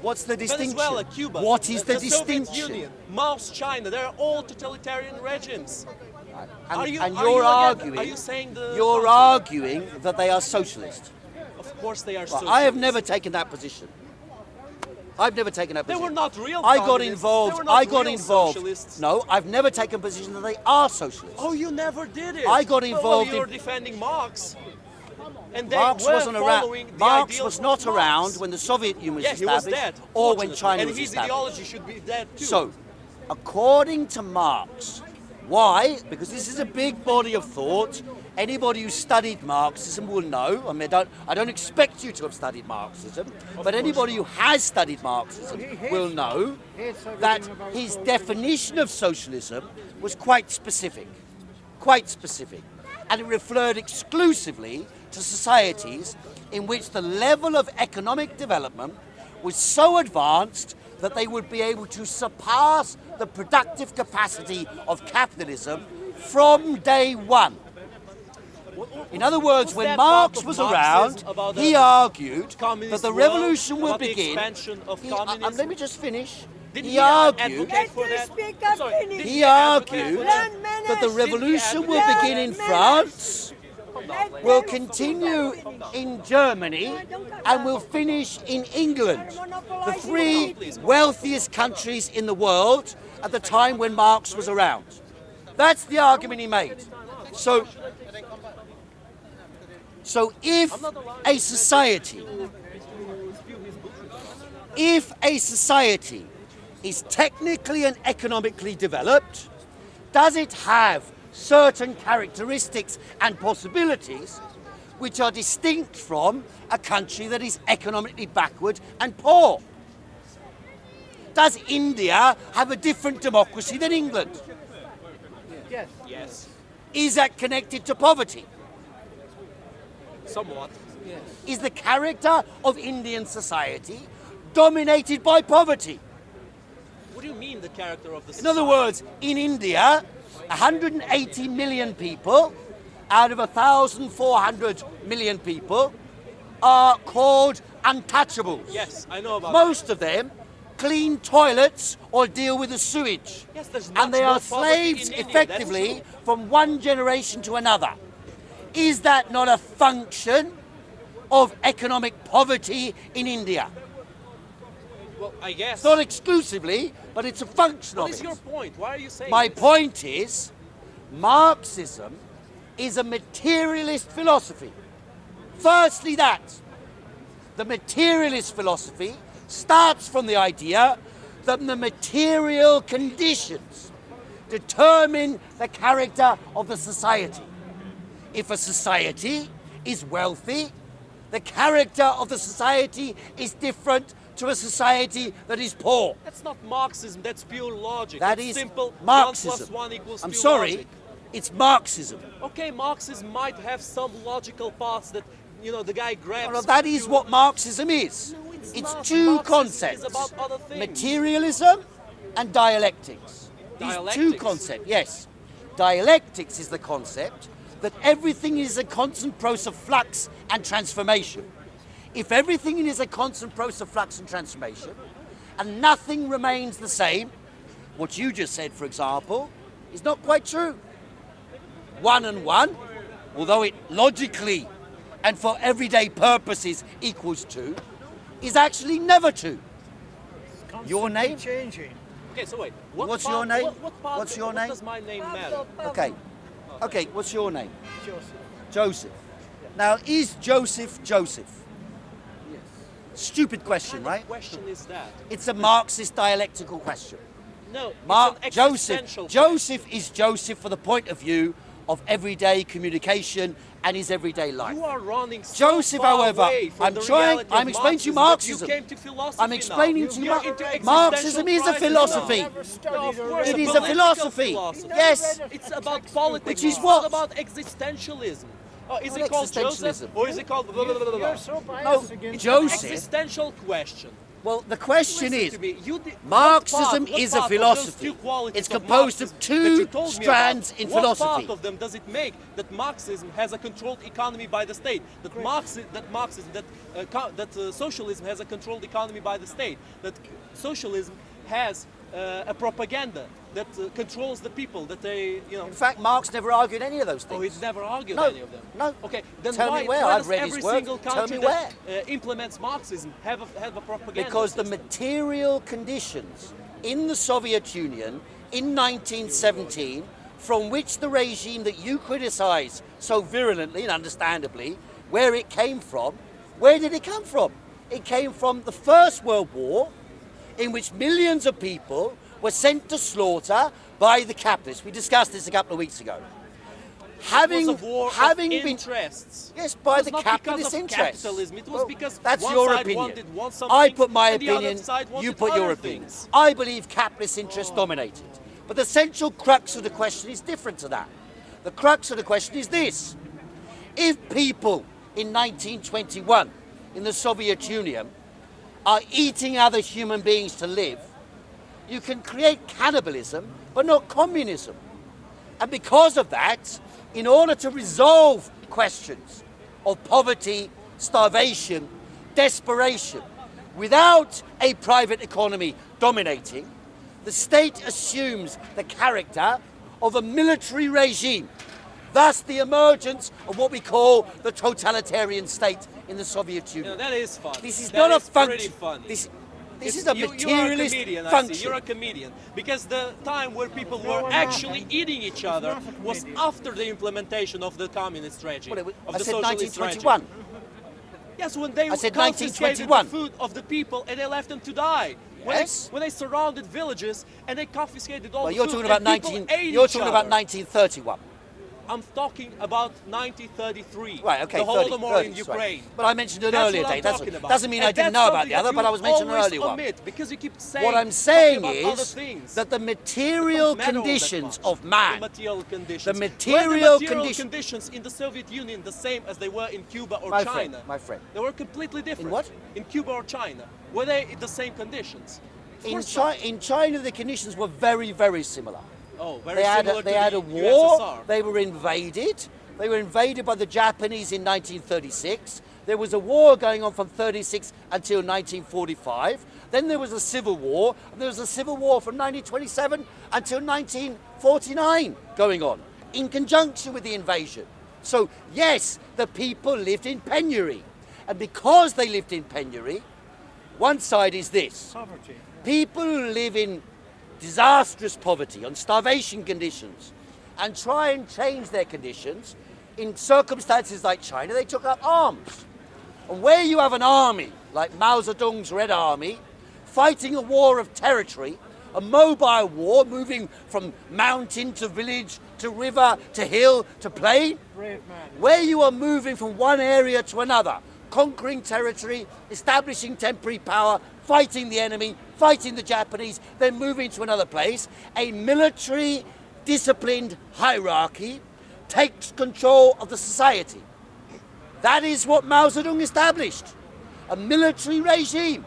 What's the distinction? Venezuela, Cuba. What is the Soviet distinction? Union, Mao's China, they're all totalitarian regimes. And, Are you- and are you're you again- arguing. are you saying the You're contrary? arguing that they are socialist. Of course they are Well, socialist. I have never taken that position. I've never taken that They position. were not real I got communists. involved. They were not I got real involved. socialists. No, I've never taken a position that they are socialists. Oh, you never did it. I got Well, involved you were in- defending Marx. And they Marx were wasn't around. following the Marx ideals was of not Marx. around when the Soviet Union was Yeah, he was established, dead. or when fortunately. China and was his established. ideology should be dead too. So, according to Marx, why? Because this is a big body of thought. Anybody who studied Marxism will know. I mean, I don't expect you to have studied Marxism, but anybody who has studied Marxism will know that his definition of socialism was quite specific, and it referred exclusively to societies in which the level of economic development was so advanced that they would be able to surpass the productive capacity of capitalism from day one. In other words, Was when that Marx part of was Marxism around, about he the argued that communist the world, revolution will about the begin. expansion of He- communism? let me just finish. Did He he argued. advocate for Let me that? speak I'm up, sorry, finish. did He advocate argued for that? that the revolution will begin in France, will continue in Germany, and will finish in England, the three wealthiest countries in the world at the time when Marx was around. That's the argument he made. So if a society is technically and economically developed, does it have certain characteristics and possibilities which are distinct from a country that is economically backward and poor? Does India have a different democracy than England? Yes, Is that connected to poverty? somewhat. Is the character of Indian society dominated by poverty? What do you mean the character of the In other words, in India, 180 million people out of 1,400 million people are called untouchables. Yes, I know about Most of them clean toilets or deal with the sewage. Yes, there's And they much are more poverty slaves in India, effectively that's true. from one generation to another. Is that not a function of economic poverty in India? Well, I guess. It's not exclusively, but it's a function What of is it. your point? Why are you saying My this? point is, Marxism is a materialist philosophy. Firstly, that. The materialist philosophy starts from the idea that the material conditions determine the character of the society. If a society is wealthy, the character of the society is different to a society that is poor. That's not Marxism, that's pure logic. That It's is simple. Marxism. 1 + 1 equals I'm pure sorry, logic. it's Marxism. Okay, Marxism might have some logical parts that, you know, the guy grabs. Well, that is what Marxism is. It's not. two Marxism concepts: is about other things. materialism and dialectics. These two Dialectics. concepts, yes. Dialectics is the concept that everything is a constant process of flux and transformation. If everything is a constant process of flux and transformation, and nothing remains the same, what you just said, for example, is not quite true. 1 and 1, although it logically and for everyday purposes equals 2, is actually never 2. Your name? Changing. Okay, so wait. What What's part- your name? What part- What's your what name? does my name matter? Okay. Okay, what's your name? Joseph. Joseph. Now, is Joseph Joseph? Stupid question, What kind right? of question is that? It's a Marxist dialectical question. No, Joseph. it's an existential question. Joseph is Joseph for the point of view of everyday communication and his everyday life. You are running so Joseph, far however, away from I'm the trying, reality of I'm explaining to you Marxism. that you came to philosophy I'm explaining now. to you You're into Marxism is a existential philosophy. crisis now. No, of course, It is a political philosophy. Yes. It's about politics. Which is it's what? not about existentialism. Oh, is What it called existentialism? Joseph or is it called blah, blah, blah, blah, blah? You're so biased No, against Joseph. Existential question. Well, the question Listen is, to me. You did- Marxism what is part a of those philosophy. two qualities It's of composed of Marxism two that you told me strands about, in what philosophy. part of them does it make that Marxism has a controlled economy by the state? That socialism has a controlled economy by the state? That socialism has a propaganda that controls the people? That they, you know. In fact, Marx never argued any of those Oh, things. he's never argued No, any of them. no. Okay, then Tell why, me where. why I've does read every his work. single Tell country me that implements Marxism have a propaganda? Because the system? material conditions in the Soviet Union in 1917, from which the regime that you criticize so virulently and understandably, where it came from, where did it come from? It came from the First World War, in which millions of people were sent to slaughter by the capitalists. We discussed this a couple of weeks ago. It was a war of interests. Yes, by It was the not capitalist because of interests. capitalism. It was Well, because that's one your side opinion. wanted something, I put my and the other opinion, side wanted you put your other opinion. things. I believe capitalist interests dominated. But the central crux of the question is different to that. The crux of the question is this. If people in 1921 in the Soviet Union are eating other human beings to live, you can create cannibalism, but not communism. And because of that, in order to resolve questions of poverty, starvation, desperation, without a private economy dominating, the state assumes the character of a military regime. Thus the emergence of what we call the totalitarian state in the Soviet You know, Union. that is fun. This is That not a is pretty function. funny. This is a You materialist are a comedian, I see. function. You're a comedian. Because the time where people No, were we're actually not. eating each other not a was comedian. after the implementation of the communist regime, Well, of I the said socialist 1921. regime. Yes, when they I said confiscated 1921. the food of the people and they left them to die. Yes. When they surrounded villages and they confiscated all Well, the you're food talking about and people ate You're each talking about other. 1931. I'm talking about 1933. Right, okay, The 30, Holodomor in 30s, Ukraine. right. But I mentioned an That's earlier what I'm date. That's talking about. doesn't mean And I didn't that's know about something the other, that but I was you mentioning an always earlier one. omit, because you keep saying What I'm saying talking about other is things. that the material It doesn't matter all that conditions much. of man, The material conditions. the Were material the material condition- conditions in the Soviet Union the same as they were in Cuba or My China? friend, my friend. They were completely different. what? In Cuba or China. Were they in the same conditions? Of in, course not. in China the conditions were very, very similar. Oh, very They had similar a, they to had the a war. USSR. They were invaded. They were invaded by the Japanese in 1936. There was a war going on from 36 until 1945. Then there was a civil war. And there was a civil war from 1927 until 1949 going on in conjunction with the invasion. So yes, the people lived in penury. And because they lived in penury, one side is this. poverty. People who live in disastrous poverty, on starvation conditions, and try and change their conditions, in circumstances like China, they took up arms. And where you have an army, like Mao Zedong's Red Army, fighting a war of territory, a mobile war moving from mountain to village to river to hill to plain, Brave man. where you are moving from one area to another, conquering territory, establishing temporary power, fighting the enemy, fighting the Japanese, then moving to another place, a military disciplined hierarchy takes control of the society. That is what Mao Zedong established. A military regime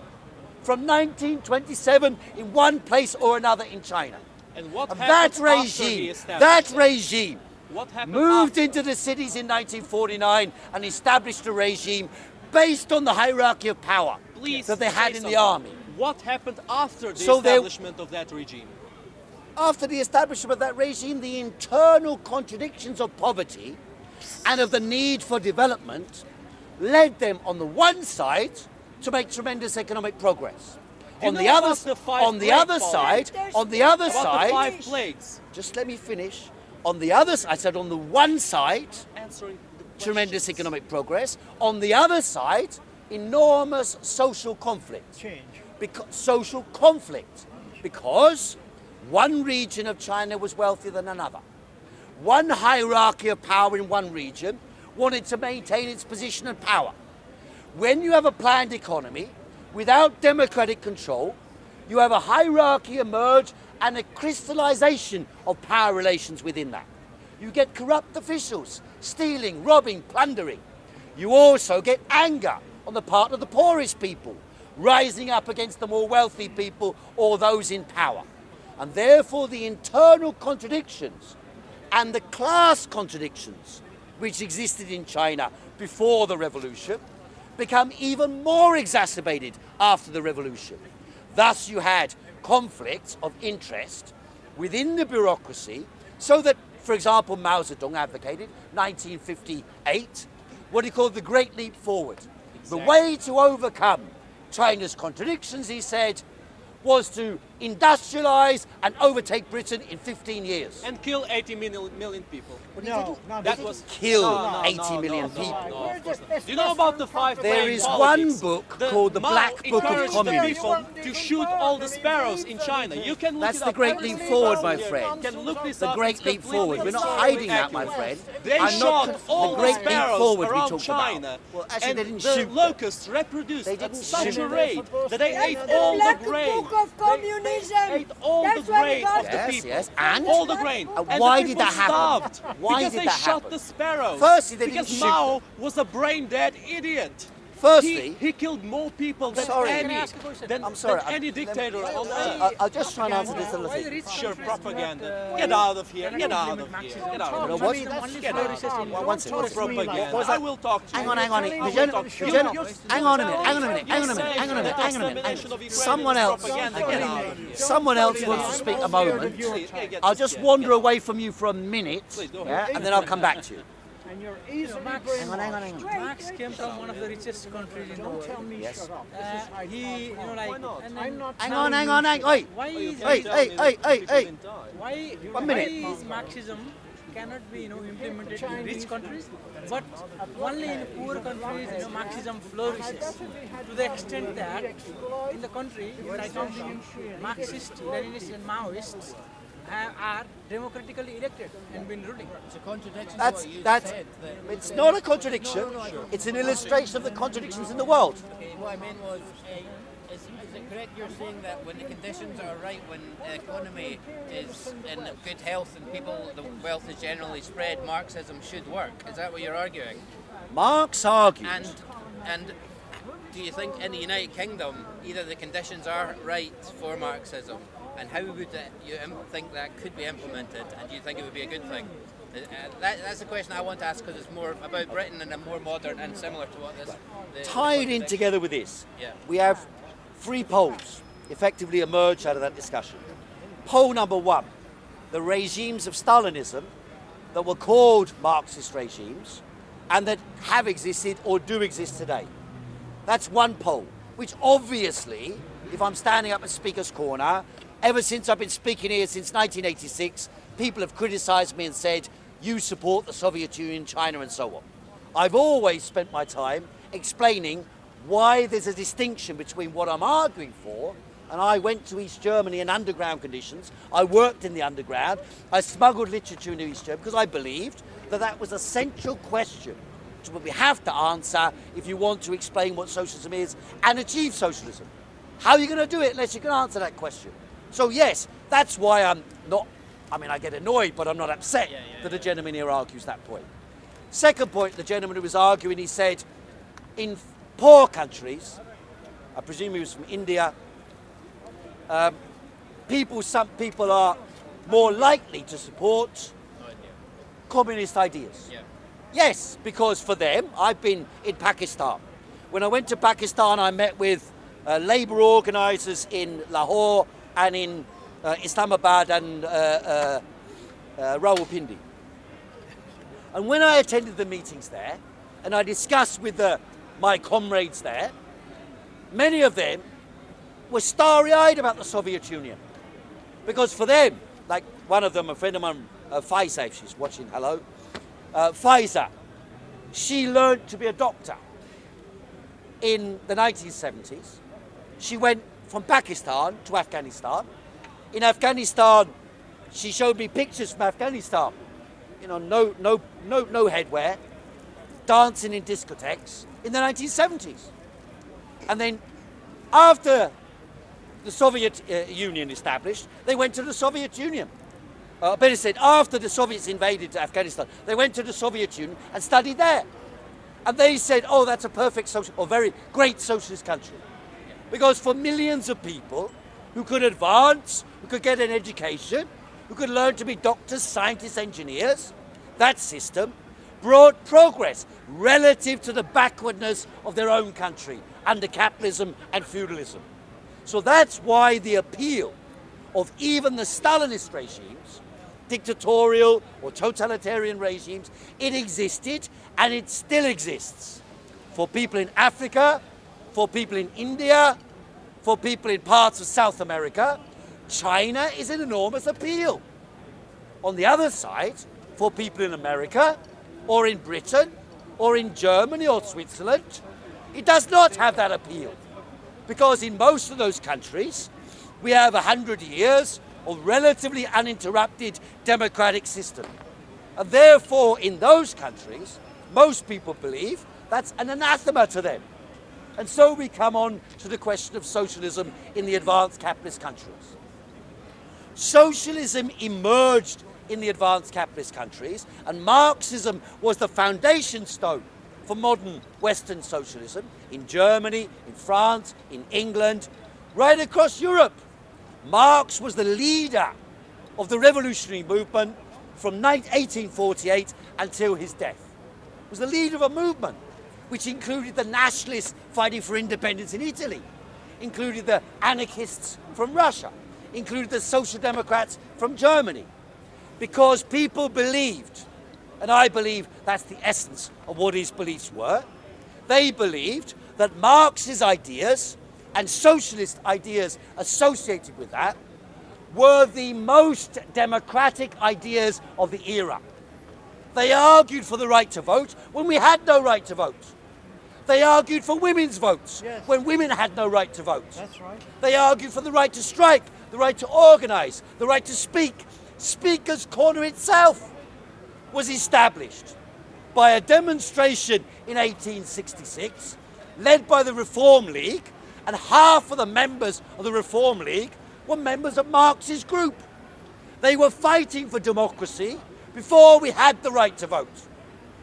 from 1927 in one place or another in China. And what And happened that after he established that it? regime What happened moved after? into the cities in 1949 and established a regime based on the hierarchy of power Please that they had say in the something. army. What happened after the So they- establishment of that regime? After the establishment of that regime, the internal contradictions of poverty and of the need for development led them on the one side to make tremendous economic progress. Do you On know the other, about the five on the plague other policy? side, on the other About the side, 5 plagues. just let me finish. On the other, I said on the one side, Answering the tremendous questions. economic progress. On the other side, enormous social conflict. Change. Social conflict. Because one region of China was wealthier than another. one hierarchy of power in one region, wanted to maintain its position and power. When you have a planned economy without democratic control, you have a hierarchy emerge and a crystallization of power relations within that. You get corrupt officials, stealing, robbing, plundering. You also get anger on the part of the poorest people, rising up against the more wealthy people or those in power. And therefore the internal contradictions and the class contradictions which existed in China before the revolution become even more exacerbated after the revolution. Thus you had conflicts of interest within the bureaucracy, so that, for example, Mao Zedong advocated 1958 what he called the Great Leap Forward. The way to overcome China's contradictions, he said, was to industrialize and overtake Britain in 15 years. And kill 80 million people. That was Kill 80 million people. No, of course not. Do you know about the 5 There brain is politics? one book called the Mao Black Book of encouraged Communism. the people to shoot all the sparrows in China. You can look That's it the up. Great Every Leap single Forward, my one friend. can look this The up. Great It's Leap completely Forward. We're not historically hiding that, my accurate. friend. They I'm shot not all the the Great Leap sparrows Forward we around talked China. about. Well, actually, And they didn't the shoot them. locusts reproduced They at didn't such shoot a them. rate that they ate all the Black grain. Book of Communism. They ate all the That's why we grain got- of the Yes, people. yes. And? all the grain. And why the did people that happen? starved Why because did they that shot happen? the sparrows. Firstly, they didn't because shoot Mao was a brain-dead idiot. Firstly, he killed more people than sorry. any, Can I ask a question? than, I'm sorry, than any dictator on earth. I'll just try and answer this a little Why the bit. rich Sure, countries propaganda. not, Get out of here. Get out of here. Marxism? Get out You of know here. what? Get out of here. One second. What's propaganda? What's I that? will talk to you. Hang on. I will talk to you. Hang on a minute. Someone else. Someone else wants to speak a moment. I'll just wander away from you for a minute, yeah, and then I'll come back to you. And you're easily Hang on. Marx came from one of the richest countries in the world. tell me Yes. shut up. He, you know, like, and then I'm not Hang on. Wait. why is Hey. why 1 minute. why is Marxism cannot be, you know, implemented in rich countries, but only in poor countries, you know, Marxism flourishes to the extent that in the country where I come from, Marxists, Leninists, and Maoists are democratically elected and been ruling. It's a contradiction to That's what you that's. said. It's not a contradiction. It's an illustration of the contradictions in the world. Okay, what I meant was, is it correct you're saying that when the conditions are right, when the economy is in good health and the wealth is generally spread, Marxism should work? Is that what you're arguing? Marx argued. And do you think in the United Kingdom either the conditions are right for Marxism, and how would you think that could be implemented, and do you think it would be a good thing? That's the question I want to ask, because it's more about Britain and a more modern and similar to what this... Tied in together with this, Yeah. we have 3 poles effectively emerged out of that discussion. Pole number 1, the regimes of Stalinism that were called Marxist regimes and that have existed or do exist today. That's one pole, which obviously, if I'm standing up at Speaker's Corner, ever since I've been speaking here since 1986, people have criticised me and said, you support the Soviet Union, China and so on. I've always spent my time explaining why there's a distinction between what I'm arguing for, and I went to East Germany in underground conditions, I worked in the underground, I smuggled literature into East Germany because I believed that that was a central question to what we have to answer if you want to explain what socialism is and achieve socialism. How are you going to do it unless you can answer that question? So yes, that's why I'm not, I get annoyed, but I'm not upset that the gentleman here argues that point. Second point, the gentleman who was arguing, he said, in poor countries, I presume he was from India, some people are more likely to support communist ideas. Yeah. Yes, because for them, I've been in Pakistan. When I went to Pakistan, I met with labour organisers in Lahore and in Islamabad and Rawalpindi. And when I attended the meetings there, and I discussed with my comrades there, many of them were starry-eyed about the Soviet Union. Because for them, like one of them, a friend of mine, Faiza, if she's watching, hello, Faiza, she learned to be a doctor in the 1970s. She went from Pakistan to Afghanistan. In Afghanistan, she showed me pictures from Afghanistan no headwear, dancing in discotheques in the 1970s. And then after the Soviet Union established, they went to the Soviet Union. Better said, after the Soviets invaded Afghanistan, they went to the Soviet Union and studied there. And they said, oh, that's a perfect social, or very great socialist country. Because for millions of people who could advance, who could get an education, who could learn to be doctors, scientists, engineers, that system brought progress relative to the backwardness of their own country under capitalism and feudalism. So that's why the appeal of even the Stalinist regimes, dictatorial or totalitarian regimes, it existed and it still exists for people in Africa, for people in India, for people in parts of South America. China is an enormous appeal. On the other side, for people in America, or in Britain, or in Germany or Switzerland, it does not have that appeal. Because in most of those countries, we have 100 years of relatively uninterrupted democratic system. And therefore, in those countries, most people believe that's an anathema to them. And so we come on to the question of socialism in the advanced capitalist countries. Socialism emerged in the advanced capitalist countries, and Marxism was the foundation stone for modern Western socialism in Germany, in France, in England, right across Europe. Marx was the leader of the revolutionary movement from 1848 until his death. He was the leader of a movement which included the nationalists fighting for independence in Italy, included the anarchists from Russia, included the social democrats from Germany, because people believed, and I believe that's the essence of what his beliefs were, they believed that Marx's ideas and socialist ideas associated with that were the most democratic ideas of the era. They argued for the right to vote when we had no right to vote. They argued for women's votes when women had no right to vote. That's right. They argued for the right to strike, the right to organise, the right to speak. Speaker's Corner itself was established by a demonstration in 1866 led by the Reform League, and half of the members of the Reform League were members of Marx's group. They were fighting for democracy before we had the right to vote.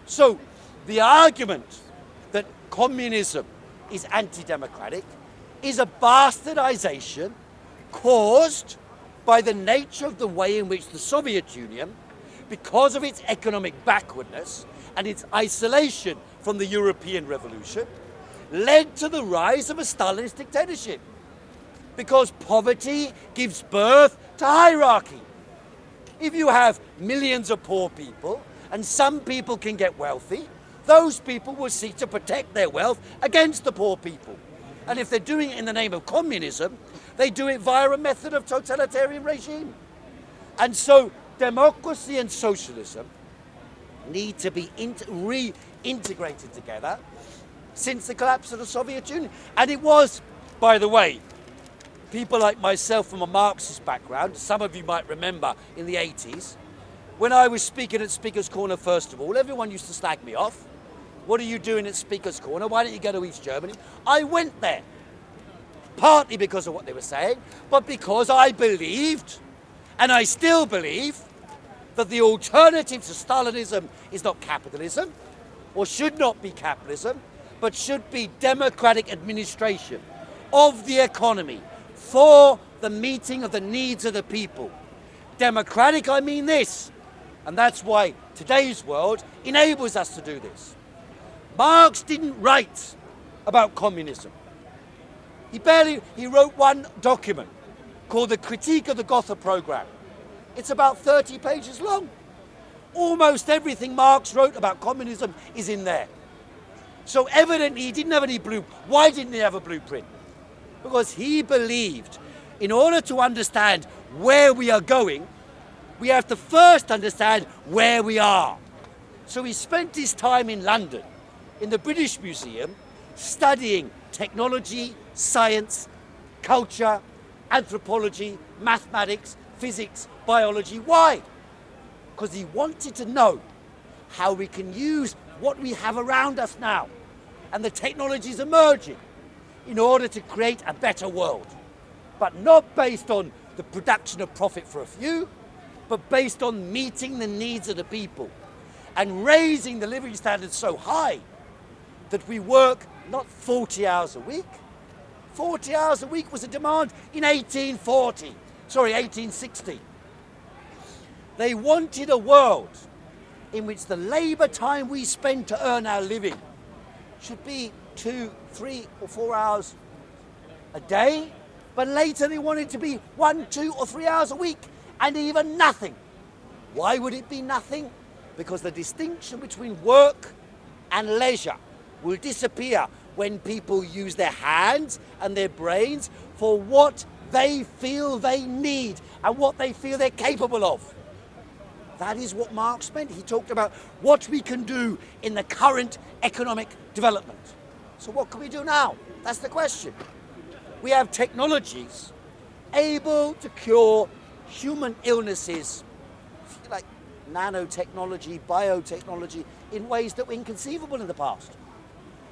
So the argument that communism is anti-democratic is a bastardization caused by the nature of the way in which the Soviet Union, because of its economic backwardness and its isolation from the European Revolution, led to the rise of a Stalinist dictatorship. Because poverty gives birth to hierarchy. If you have millions of poor people and some people can get wealthy, those people will seek to protect their wealth against the poor people. And if they're doing it in the name of communism, they do it via a method of totalitarian regime. And so democracy and socialism need to be reintegrated together since the collapse of the Soviet Union. And it was, by the way, people like myself from a Marxist background, some of you might remember in the 80s, when I was speaking at Speaker's Corner, first of all, everyone used to slag me off. What are you doing at Speaker's Corner? Why don't you go to East Germany? I went there, partly because of what they were saying, but because I believed, and I still believe, that the alternative to Stalinism is not capitalism, or should not be capitalism, but should be democratic administration of the economy for the meeting of the needs of the people. Democratic, I mean this, and that's why today's world enables us to do this. Marx didn't write about communism. He wrote one document called the Critique of the Gotha Programme. It's about 30 pages long. Almost everything Marx wrote about communism is in there. So evidently he didn't have any blueprint. Why didn't he have a blueprint? Because he believed in order to understand where we are going, we have to first understand where we are. So he spent his time in London, in the British Museum, studying technology, science, culture, anthropology, mathematics, physics, biology. Why? because he wanted to know how we can use what we have around us now and the technologies emerging in order to create a better world, but not based on the production of profit for a few, but based on meeting the needs of the people and raising the living standards so high that we work not 40 hours a week. 40 hours a week was a demand in 1860. They wanted a world in which the labour time we spend to earn our living should be 2, 3 or 4 hours a day, but later they wanted to be 1, 2 or 3 hours a week, and even nothing. Why would it be nothing? Because the distinction between work and leisure will disappear when people use their hands and their brains for what they feel they need and what they feel they're capable of. That is what Marx meant. He talked about what we can do in the current economic development. So what can we do now? That's the question. We have technologies able to cure human illnesses, like nanotechnology, biotechnology, in ways that were inconceivable in the past.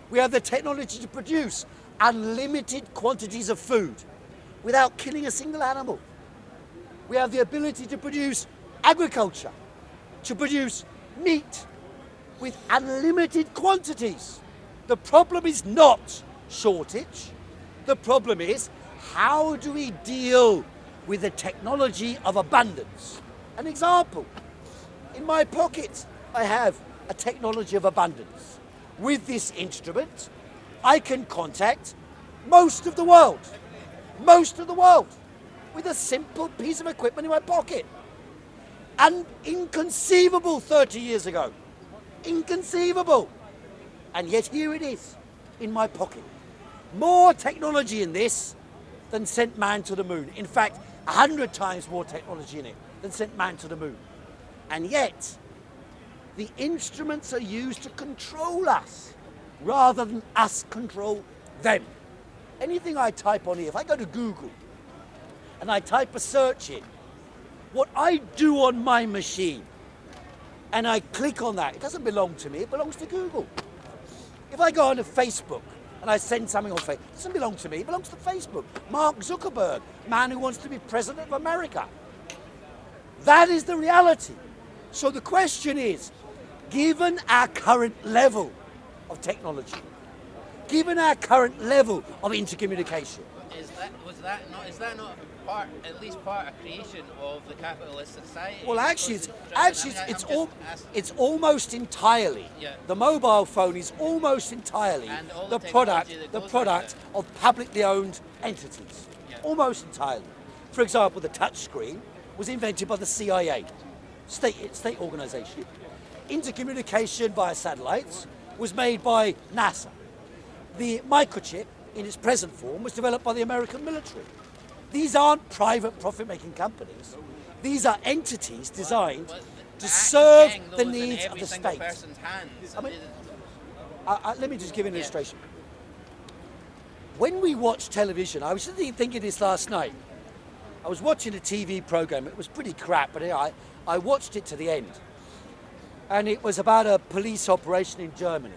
We have the technology to produce unlimited quantities of food without killing a single animal. We have the ability to produce agriculture, to produce meat with unlimited quantities. The problem is not shortage. The problem is, how do we deal with the technology of abundance? An example, in my pocket, I have a technology of abundance. With this instrument, I can contact most of the world, with a simple piece of equipment in my pocket. And inconceivable 30 years ago. Inconceivable. And yet here it is, in my pocket. More technology in this than sent man to the moon. In fact, 100 times more technology in it than sent man to the moon. And yet, the instruments are used to control us rather than us control them. Anything I type on here, if I go to Google and I type a search in, what I do on my machine and I click on that, it doesn't belong to me, it belongs to Google. If I go onto Facebook and I send something on Facebook, it doesn't belong to me, it belongs to Facebook. Mark Zuckerberg, man who wants to be president of America. That is the reality. So the question is, given our current level of technology, given our current level of intercommunication, is that not at least part of creation of the capitalist society? well, it's almost entirely. Yeah. The mobile phone is almost entirely And all the the product technology that goes with of publicly owned entities. Yeah. Almost entirely. For example, the touch screen was invented by the CIA, state organization. Intercommunication via satellites was made by NASA. The microchip, in its present form, was developed by the American military. These aren't private profit-making companies. These are entities designed to serve the needs of the state. I mean, let me just give you an illustration. When we watch television, I was just thinking this last night. I was watching a TV program. It was pretty crap, but I watched it to the end. And it was about a police operation in Germany.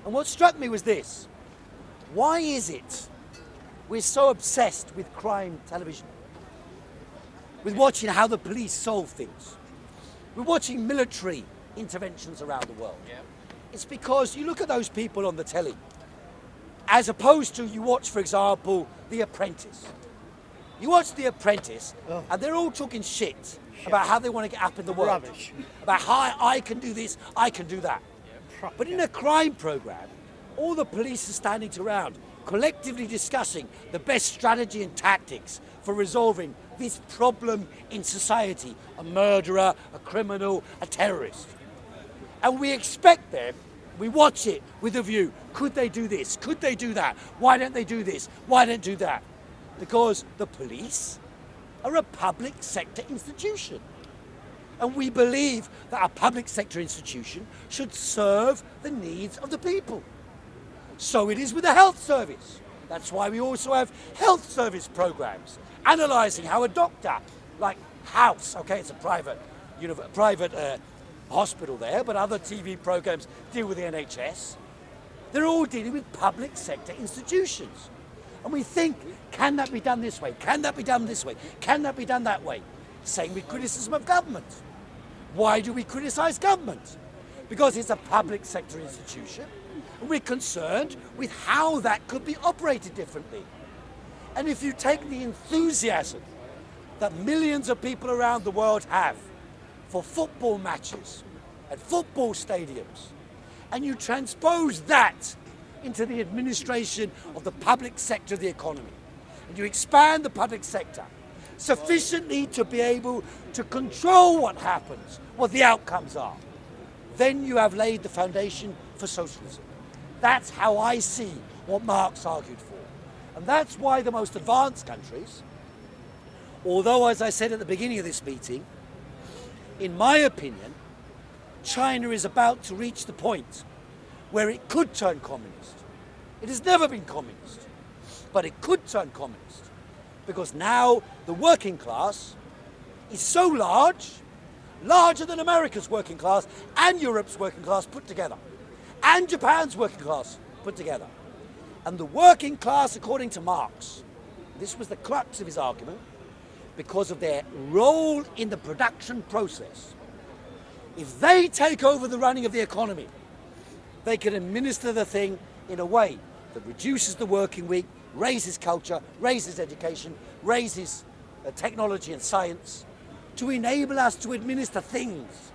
And what struck me was this. Why is it we're so obsessed with crime television? With watching how the police solve things. We're watching military interventions around the world. Yeah. It's because you look at those people on the telly, as opposed to you watch, for example, The Apprentice. You watch The Apprentice, and they're all talking shit about how they want to get up in the world. Rubbish. About how I can do this, I can do that. But in a crime program, all the police are standing around, collectively discussing the best strategy and tactics for resolving this problem in society: a murderer, a criminal, a terrorist. And we expect them, we watch it with a view, could they do this? Could they do that? Why don't they do this? Why don't they do that? Because the police are a public sector institution. And we believe that a public sector institution should serve the needs of the people. So it is with the health service. That's why we also have health service programs, analysing how a doctor, like House, okay, it's a private private hospital there, but other TV programs deal with the NHS. They're all dealing with public sector institutions. And we think, can that be done this way? Can that be done this way? Can that be done that way? Same with criticism of government. Why do we criticize government? Because it's a public sector institution, and we're concerned with how that could be operated differently. And if you take the enthusiasm that millions of people around the world have for football matches at football stadiums, and you transpose that into the administration of the public sector of the economy, and you expand the public sector sufficiently to be able to control what happens, what the outcomes are, then you have laid the foundation for socialism. That's how I see what Marx argued for. And that's why the most advanced countries, although, as I said at the beginning of this meeting, in my opinion, China is about to reach the point where it could turn communist. It has never been communist, but it could turn communist, because now the working class is so large, larger than America's working class and Europe's working class put together, and Japan's working class put together. And the working class, according to Marx, this was the crux of his argument, because of their role in the production process. If they take over the running of the economy, they can administer the thing in a way that reduces the working week, raises culture, raises education, raises technology and science, to enable us to administer things,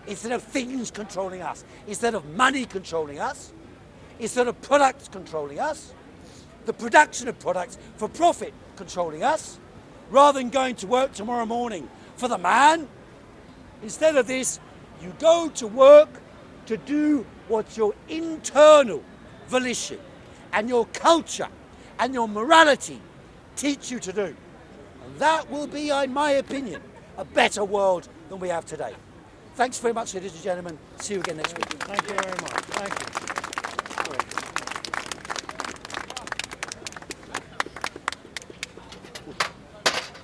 instead of things controlling us, instead of money controlling us, instead of products controlling us, the production of products for profit controlling us, rather than going to work tomorrow morning for the man. Instead of this, you go to work to do what your internal volition and your culture and your morality teach you to do. And that will be, in my opinion, a better world than we have today. Thanks very much, ladies and gentlemen. See you again next week. Thank you very much. Thank you.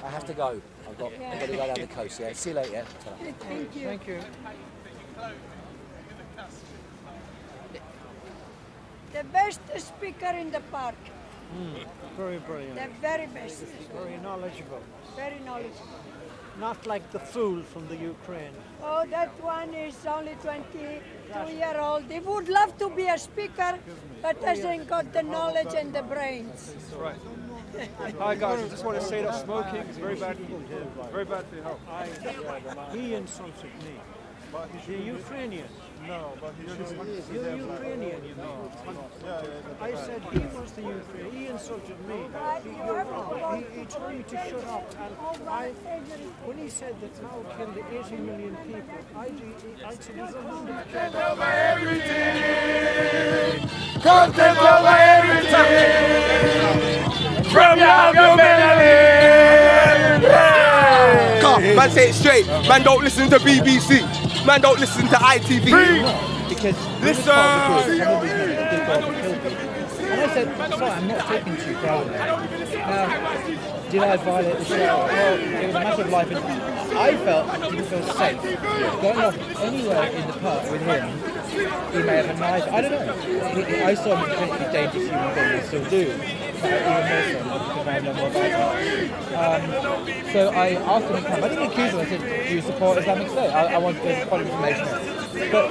I have to go. I've got to go down the coast. Yeah. See you later. Yeah. Thank you. Thank you. The best speaker in the park. Very brilliant. The very best. Very knowledgeable. Very knowledgeable. Not like the fool from the Ukraine. Oh, that one is only 22-year-old. He would love to be a speaker, but hasn't got the knowledge and the brains. Right. Hi guys, I just want to say that smoking is very bad for you. Very bad for your health. He insulted me. The Ukrainian. No, but You're Ukrainian, you know. I said he was the Ukrainian. He insulted me. He told me to shut up. And when he said that now killed 80 million people, I said he's Content over everything. Content over everything. From your melody. God, man, say it straight. Man, don't listen to BBC. Man, don't listen to ITV. Because listen. And I said, sorry, I'm not talking to you privately. Now, did I violate the show? Well, it was a matter of life and death. I felt I didn't feel safe going off anywhere in the park with him. He may have a knife. I don't know. I saw him as a potentially dangerous human being. I still do. But even more so because I know more about him. So I asked him to come. I didn't accuse him. I said, do you support Islamic State? I wanted to find information. But